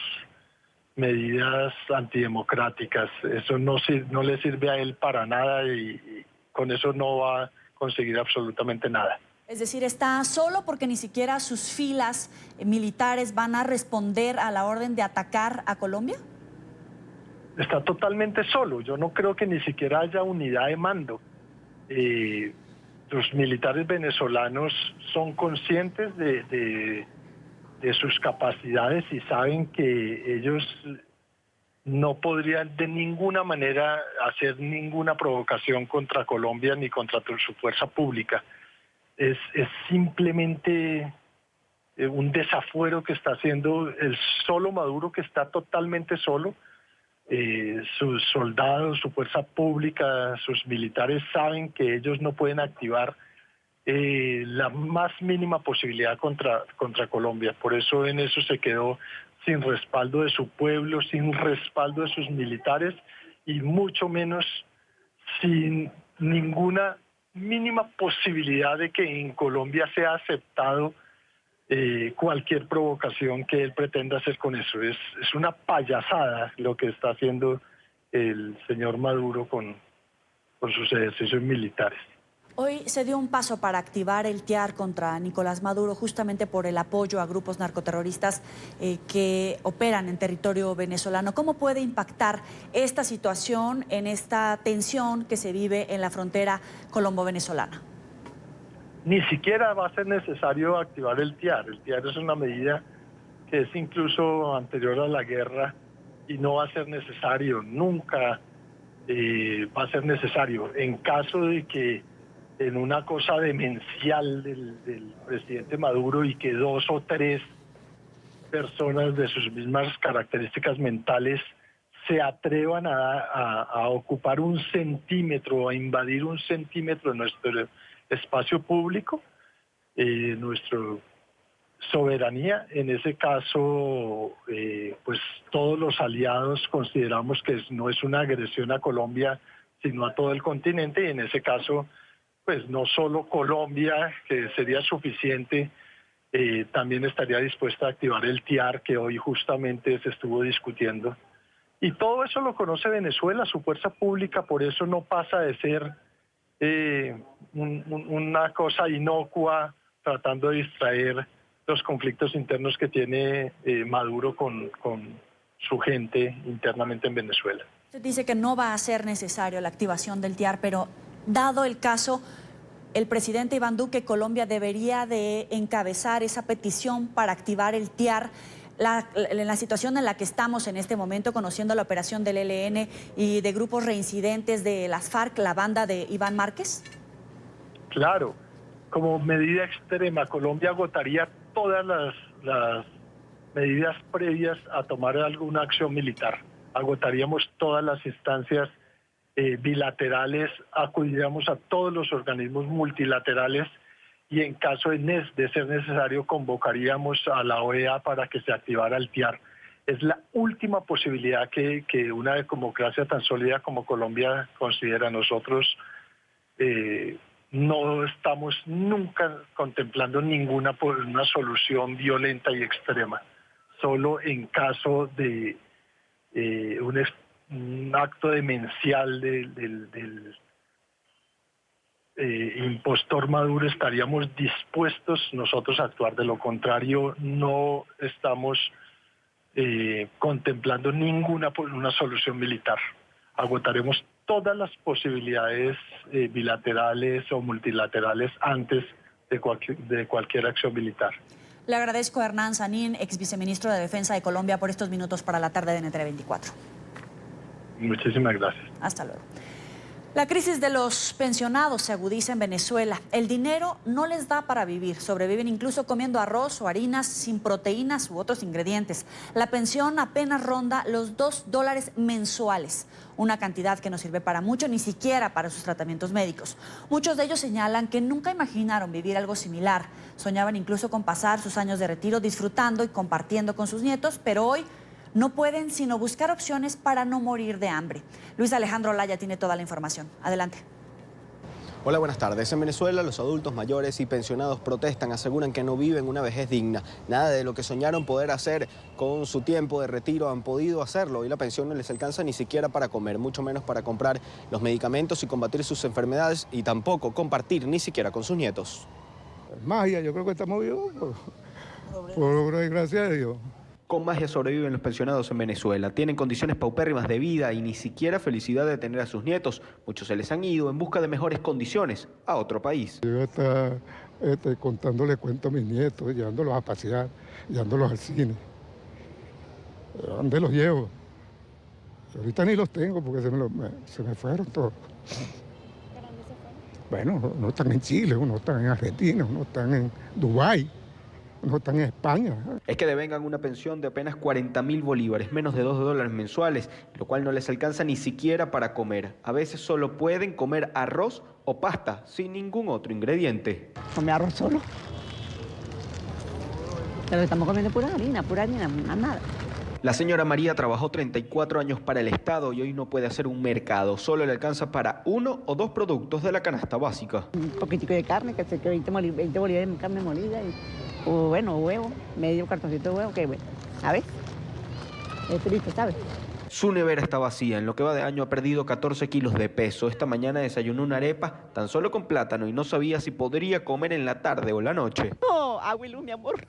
Speaker 3: medidas antidemocráticas. Eso no le sirve a él para nada y con eso no va a conseguir absolutamente nada.
Speaker 2: Es decir, está solo porque ni siquiera sus filas militares van a responder a la orden de atacar a Colombia.
Speaker 3: Está totalmente solo. Yo no creo que ni siquiera haya unidad de mando. Los militares venezolanos son conscientes de sus capacidades y saben que ellos no podrían de ninguna manera hacer ninguna provocación contra Colombia ni contra su fuerza pública. Es simplemente un desafuero que está haciendo el solo Maduro, que está totalmente solo. Sus soldados, su fuerza pública, sus militares saben que ellos no pueden activar la más mínima posibilidad contra Colombia. Por eso en eso se quedó sin respaldo de su pueblo, sin respaldo de sus militares y mucho menos sin ninguna mínima posibilidad de que en Colombia sea aceptado cualquier provocación que él pretenda hacer con eso. Es una payasada lo que está haciendo el señor Maduro con sus ejercicios militares.
Speaker 2: Hoy se dio un paso para activar el TIAR contra Nicolás Maduro justamente por el apoyo a grupos narcoterroristas que operan en territorio venezolano. ¿Cómo puede impactar esta situación en esta tensión que se vive en la frontera colombo-venezolana?
Speaker 3: Ni siquiera va a ser necesario activar el TIAR. El TIAR es una medida que es incluso anterior a la guerra y no va a ser necesario, nunca va a ser necesario. En caso de que en una cosa demencial del presidente Maduro y que 2 o 3 personas de sus mismas características mentales se atrevan a ocupar 1 centímetro, a invadir 1 centímetro de nuestro espacio público, nuestra soberanía. En ese caso, pues todos los aliados consideramos que no es una agresión a Colombia, sino a todo el continente, y en ese caso, pues no solo Colombia, que sería suficiente, también estaría dispuesta a activar el TIAR, que hoy justamente se estuvo discutiendo. Y todo eso lo conoce Venezuela, su fuerza pública, por eso no pasa de ser una cosa inocua tratando de distraer los conflictos internos que tiene Maduro con su gente internamente en Venezuela.
Speaker 2: Usted dice que no va a ser necesario la activación del TIAR, pero dado el caso, el presidente Iván Duque, Colombia debería de encabezar esa petición para activar el TIAR. En la situación en la que estamos en este momento, conociendo la operación del ELN y de grupos reincidentes de las FARC, la banda de Iván Márquez?
Speaker 3: Claro, como medida extrema, Colombia agotaría todas las medidas previas a tomar alguna acción militar. Agotaríamos todas las instancias bilaterales, acudiríamos a todos los organismos multilaterales y en caso de ser necesario convocaríamos a la OEA para que se activara el TIAR. Es la última posibilidad que una democracia tan sólida como Colombia considera. Nosotros no estamos nunca contemplando ninguna solución violenta y extrema. Solo en caso de un acto demencial del impostor Maduro estaríamos dispuestos nosotros a actuar. De lo contrario, no estamos contemplando una solución militar. Agotaremos todas las posibilidades bilaterales o multilaterales antes de cualquier acción militar.
Speaker 2: Le agradezco a Hernán Sanín, ex viceministro de Defensa de Colombia, por estos minutos para la tarde de NTN 24.
Speaker 3: Muchísimas gracias.
Speaker 2: Hasta luego. La crisis de los pensionados se agudiza en Venezuela. El dinero no les da para vivir. Sobreviven incluso comiendo arroz o harinas sin proteínas u otros ingredientes. La pensión apenas ronda los $2 mensuales. Una cantidad que no sirve para mucho, ni siquiera para sus tratamientos médicos. Muchos de ellos señalan que nunca imaginaron vivir algo similar. Soñaban incluso con pasar sus años de retiro disfrutando y compartiendo con sus nietos, pero hoy no pueden sino buscar opciones para no morir de hambre. Luis Alejandro Olaya tiene toda la información. Adelante.
Speaker 4: Hola, buenas tardes. En Venezuela, los adultos mayores y pensionados protestan, aseguran que no viven una vejez digna. Nada de lo que soñaron poder hacer con su tiempo de retiro han podido hacerlo y la pensión no les alcanza ni siquiera para comer, mucho menos para comprar los medicamentos y combatir sus enfermedades y tampoco compartir ni siquiera con sus nietos.
Speaker 5: Magia, yo creo que estamos vivos por obra y gracia de Dios.
Speaker 4: Con magia sobreviven los pensionados en Venezuela. Tienen condiciones paupérrimas de vida y ni siquiera felicidad de tener a sus nietos. Muchos se les han ido en busca de mejores condiciones a otro país.
Speaker 5: Yo estaba contándole cuentos a mis nietos, llevándolos a pasear, llevándolos al cine. ¿Dónde los llevo? Ahorita ni los tengo porque se me fueron todos.
Speaker 6: ¿Para dónde se fueron?
Speaker 5: Bueno, unos están en Chile, unos están en Argentina, unos están en Dubái. No están en España.
Speaker 4: Es que devengan una pensión de apenas 40.000 bolívares, menos de $2 mensuales, lo cual no les alcanza ni siquiera para comer. A veces solo pueden comer arroz o pasta, sin ningún otro ingrediente.
Speaker 7: Come arroz solo. Pero estamos comiendo pura harina, más nada.
Speaker 4: La señora María trabajó 34 años para el Estado y hoy no puede hacer un mercado. Solo le alcanza para 1 o 2 productos de la canasta básica.
Speaker 7: Un poquitico de carne, que 20 bolívares de carne molida y... O bueno, huevo, medio cartoncito de huevo, que bueno, a ver, es triste, ¿sabes?
Speaker 4: Su nevera está vacía, en lo que va de año ha perdido 14 kilos de peso. Esta mañana desayunó una arepa tan solo con plátano y no sabía si podría comer en la tarde o la noche.
Speaker 7: No, agua y luz, mi amor,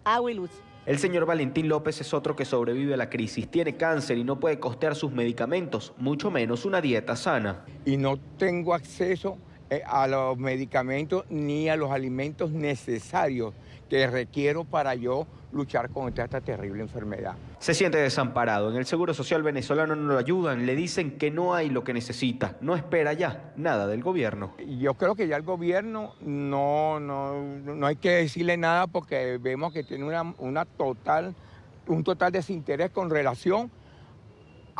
Speaker 7: agua y luz.
Speaker 4: El señor Valentín López es otro que sobrevive a la crisis. Tiene cáncer y no puede costear sus medicamentos, mucho menos una dieta sana.
Speaker 10: Y no tengo acceso a los medicamentos ni a los alimentos necesarios que requiero para yo luchar contra esta terrible enfermedad.
Speaker 4: Se siente desamparado. En el Seguro Social venezolano no lo ayudan, le dicen que no hay lo que necesita. No espera ya nada del gobierno.
Speaker 10: Yo creo que ya el gobierno no hay que decirle nada porque vemos que tiene un total desinterés con relación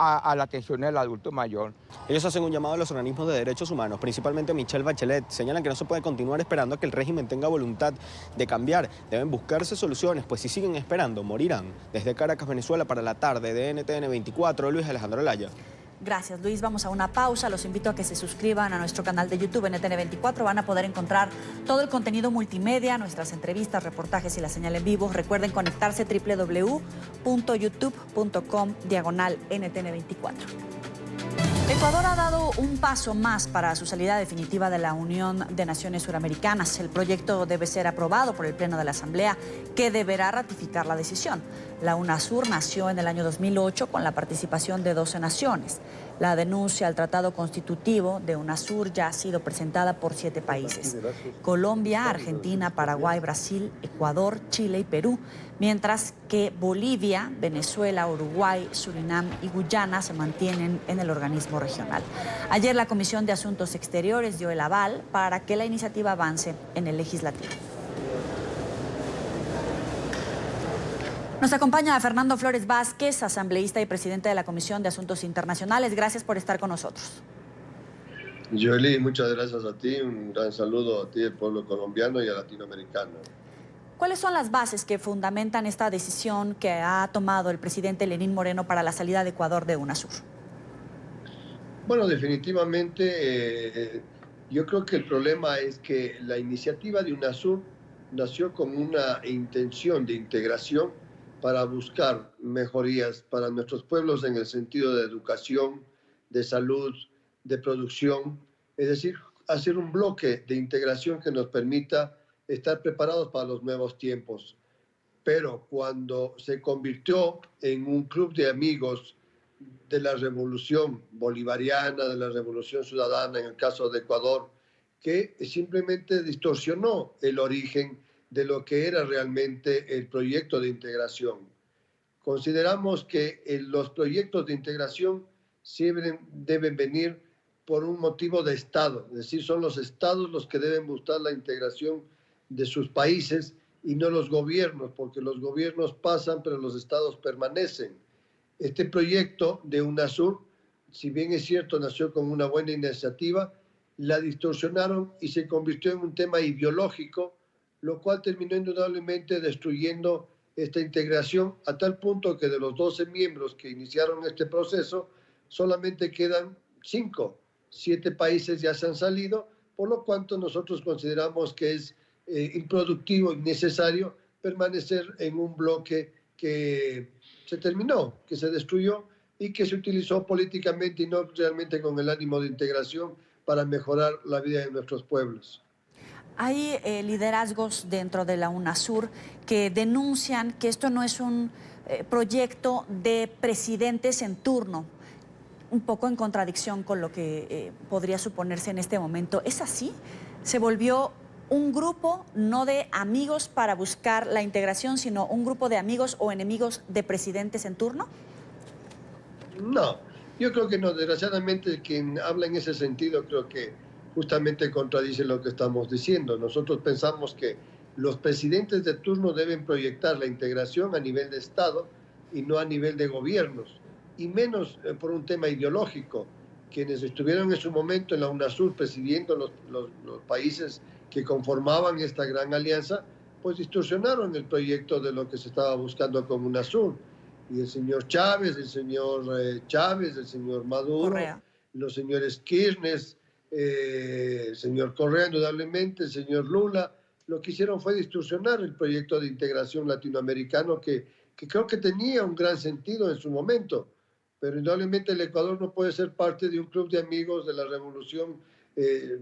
Speaker 10: a la atención del adulto mayor.
Speaker 4: Ellos hacen un llamado a los organismos de derechos humanos, principalmente Michelle Bachelet. Señalan que no se puede continuar esperando a que el régimen tenga voluntad de cambiar. Deben buscarse soluciones, pues si siguen esperando, morirán. Desde Caracas, Venezuela, para la tarde de NTN 24, Luis Alejandro Olaya.
Speaker 2: Gracias, Luis. Vamos a una pausa. Los invito a que se suscriban a nuestro canal de YouTube NTN24. Van a poder encontrar todo el contenido multimedia, nuestras entrevistas, reportajes y la señal en vivo. Recuerden conectarse www.youtube.com/NTN24. Ecuador ha dado un paso más para su salida definitiva de la Unión de Naciones Suramericanas. El proyecto debe ser aprobado por el Pleno de la Asamblea, que deberá ratificar la decisión. La UNASUR nació en el año 2008 con la participación de 12 naciones. La denuncia al Tratado Constitutivo de UNASUR ya ha sido presentada por 7 países: Colombia, Argentina, Paraguay, Brasil, Ecuador, Chile y Perú, mientras que Bolivia, Venezuela, Uruguay, Surinam y Guyana se mantienen en el organismo regional. Ayer la Comisión de Asuntos Exteriores dio el aval para que la iniciativa avance en el legislativo. Nos acompaña Fernando Flores Vázquez, asambleísta y presidente de la Comisión de Asuntos Internacionales. Gracias por estar con nosotros.
Speaker 11: Joely, muchas gracias a ti. Un gran saludo a ti, el pueblo colombiano y a latinoamericano.
Speaker 2: ¿Cuáles son las bases que fundamentan esta decisión que ha tomado el presidente Lenín Moreno para la salida de Ecuador de UNASUR?
Speaker 11: Bueno, definitivamente yo creo que el problema es que la iniciativa de UNASUR nació con una intención de integración para buscar mejorías para nuestros pueblos en el sentido de educación, de salud, de producción, es decir, hacer un bloque de integración que nos permita estar preparados para los nuevos tiempos. Pero cuando se convirtió en un club de amigos de la revolución bolivariana, de la revolución ciudadana, en el caso de Ecuador, que simplemente distorsionó el origen de lo que era realmente el proyecto de integración. Consideramos que los proyectos de integración siempre deben venir por un motivo de Estado, es decir, son los Estados los que deben buscar la integración de sus países y no los gobiernos, porque los gobiernos pasan, pero los Estados permanecen. Este proyecto de UNASUR, si bien es cierto, nació con una buena iniciativa, la distorsionaron y se convirtió en un tema ideológico, lo cual terminó indudablemente destruyendo esta integración, a tal punto que de los 12 miembros que iniciaron este proceso, solamente quedan 5. 7 países ya se han salido, por lo cual nosotros consideramos que es improductivo y necesario permanecer en un bloque que se terminó, que se destruyó y que se utilizó políticamente y no realmente con el ánimo de integración para mejorar la vida de nuestros pueblos.
Speaker 2: Hay liderazgos dentro de la UNASUR que denuncian que esto no es un proyecto de presidentes en turno, un poco en contradicción con lo que podría suponerse en este momento. ¿Es así? ¿Se volvió un grupo no de amigos para buscar la integración, sino un grupo de amigos o enemigos de presidentes en turno?
Speaker 11: No, yo creo que no. Desgraciadamente, quien habla en ese sentido creo que justamente contradice lo que estamos diciendo. Nosotros pensamos que los presidentes de turno deben proyectar la integración a nivel de Estado y no a nivel de gobiernos, y menos por un tema ideológico. Quienes estuvieron en su momento en la UNASUR presidiendo los países que conformaban esta gran alianza, pues distorsionaron el proyecto de lo que se estaba buscando con UNASUR. Y el señor Chávez, el señor Maduro, Correa, los señores Kirchner, el señor Correa, indudablemente, el señor Lula, lo que hicieron fue distorsionar el proyecto de integración latinoamericano que creo que tenía un gran sentido en su momento. Pero indudablemente el Ecuador no puede ser parte de un club de amigos de la revolución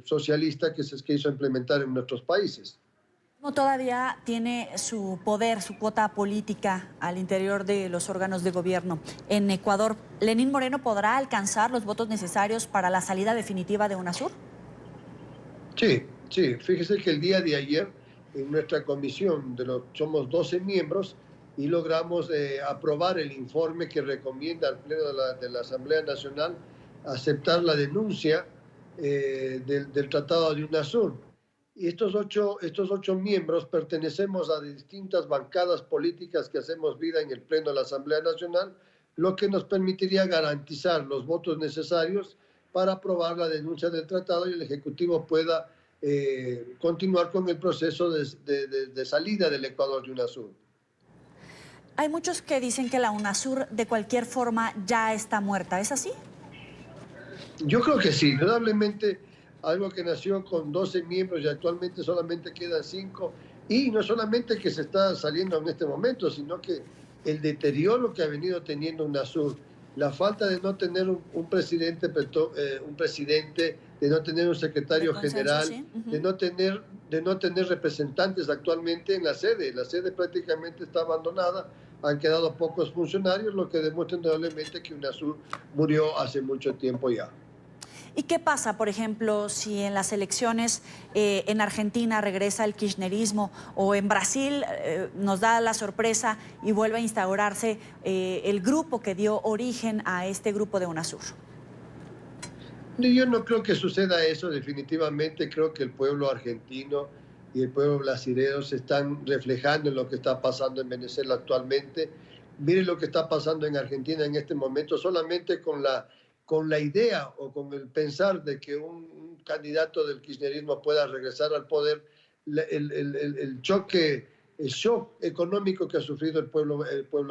Speaker 11: socialista que se quiso implementar en nuestros países.
Speaker 2: Todavía tiene su poder, su cuota política al interior de los órganos de gobierno. En Ecuador, ¿Lenín Moreno podrá alcanzar los votos necesarios para la salida definitiva de UNASUR?
Speaker 11: Sí. Fíjese que el día de ayer, en nuestra comisión, somos 12 miembros, y logramos aprobar el informe que recomienda al Pleno de la Asamblea Nacional aceptar la denuncia del Tratado de UNASUR. Y estos ocho miembros pertenecemos a distintas bancadas políticas que hacemos vida en el Pleno de la Asamblea Nacional, lo que nos permitiría garantizar los votos necesarios para aprobar la denuncia del tratado y el Ejecutivo pueda continuar con el proceso de salida del Ecuador de UNASUR.
Speaker 2: Hay muchos que dicen que la UNASUR de cualquier forma ya está muerta. ¿Es así?
Speaker 11: Yo creo que sí. Indudablemente algo que nació con 12 miembros y actualmente solamente quedan 5. Y no solamente que se está saliendo en este momento, sino que el deterioro que ha venido teniendo UNASUR, la falta de no tener un presidente, de no tener un secretario general, ¿sí? de no tener representantes actualmente en la sede. La sede prácticamente está abandonada, han quedado pocos funcionarios, lo que demuestra indudablemente que UNASUR murió hace mucho tiempo ya.
Speaker 2: ¿Y qué pasa, por ejemplo, si en las elecciones en Argentina regresa el kirchnerismo o en Brasil nos da la sorpresa y vuelve a instaurarse el grupo que dio origen a este grupo de UNASUR?
Speaker 11: Yo no creo que suceda eso, definitivamente. Creo que el pueblo argentino y el pueblo brasileño se están reflejando en lo que está pasando en Venezuela actualmente. Miren lo que está pasando en Argentina en este momento, solamente con la idea o con el pensar de que un candidato del kirchnerismo pueda regresar al poder, el shock económico que ha sufrido el pueblo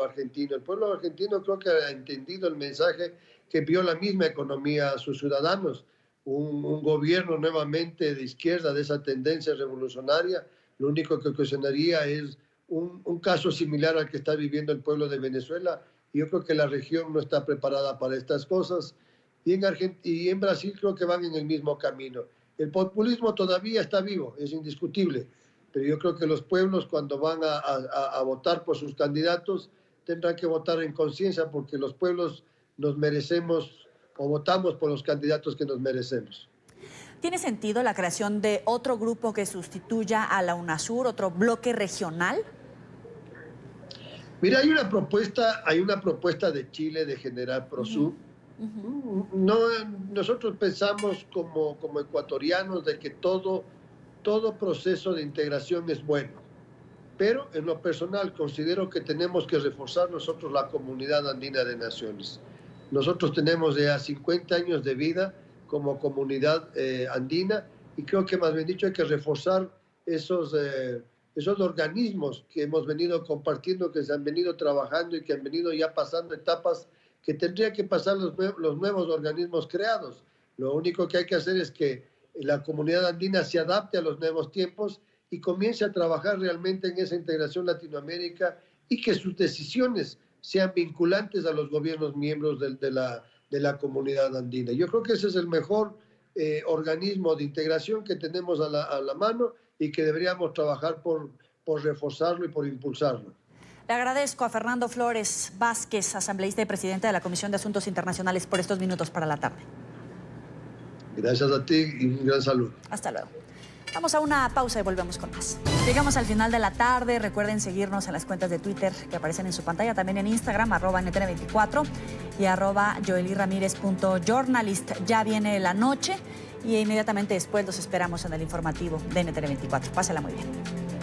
Speaker 11: argentino. El pueblo argentino creo que ha entendido el mensaje que vio la misma economía a sus ciudadanos. Un gobierno nuevamente de izquierda, de esa tendencia revolucionaria, lo único que ocasionaría es un caso similar al que está viviendo el pueblo de Venezuela. Y yo creo que la región no está preparada para estas cosas. Y en Brasil creo que van en el mismo camino. El populismo todavía está vivo, es indiscutible, pero yo creo que los pueblos cuando van a votar por sus candidatos tendrán que votar en conciencia, porque los pueblos nos merecemos o votamos por los candidatos que nos merecemos.
Speaker 2: ¿Tiene sentido la creación de otro grupo que sustituya a la UNASUR, otro bloque regional?
Speaker 11: Mira, hay una propuesta de Chile de generar PROSUR. No, nosotros pensamos como ecuatorianos de que todo proceso de integración es bueno, pero en lo personal considero que tenemos que reforzar nosotros la comunidad andina de naciones. Nosotros tenemos ya 50 años de vida como comunidad andina y creo que más bien dicho hay que reforzar esos organismos que hemos venido compartiendo, que se han venido trabajando y que han venido ya pasando etapas que tendría que pasar los nuevos organismos creados. Lo único que hay que hacer es que la comunidad andina se adapte a los nuevos tiempos y comience a trabajar realmente en esa integración Latinoamérica y que sus decisiones sean vinculantes a los gobiernos miembros de la comunidad andina. Yo creo que ese es el mejor organismo de integración que tenemos a la mano y que deberíamos trabajar por reforzarlo y por impulsarlo.
Speaker 2: Le agradezco a Fernando Flores Vázquez, asambleísta y presidente de la Comisión de Asuntos Internacionales, por estos minutos para la tarde.
Speaker 11: Gracias a ti y un gran saludo.
Speaker 2: Hasta luego. Vamos a una pausa y volvemos con más. Llegamos al final de la tarde. Recuerden seguirnos en las cuentas de Twitter que aparecen en su pantalla, también en Instagram, @NTN24 y @joelyramirez.journalist. Ya viene la noche y inmediatamente después los esperamos en el informativo de NTN24. Pásala muy bien.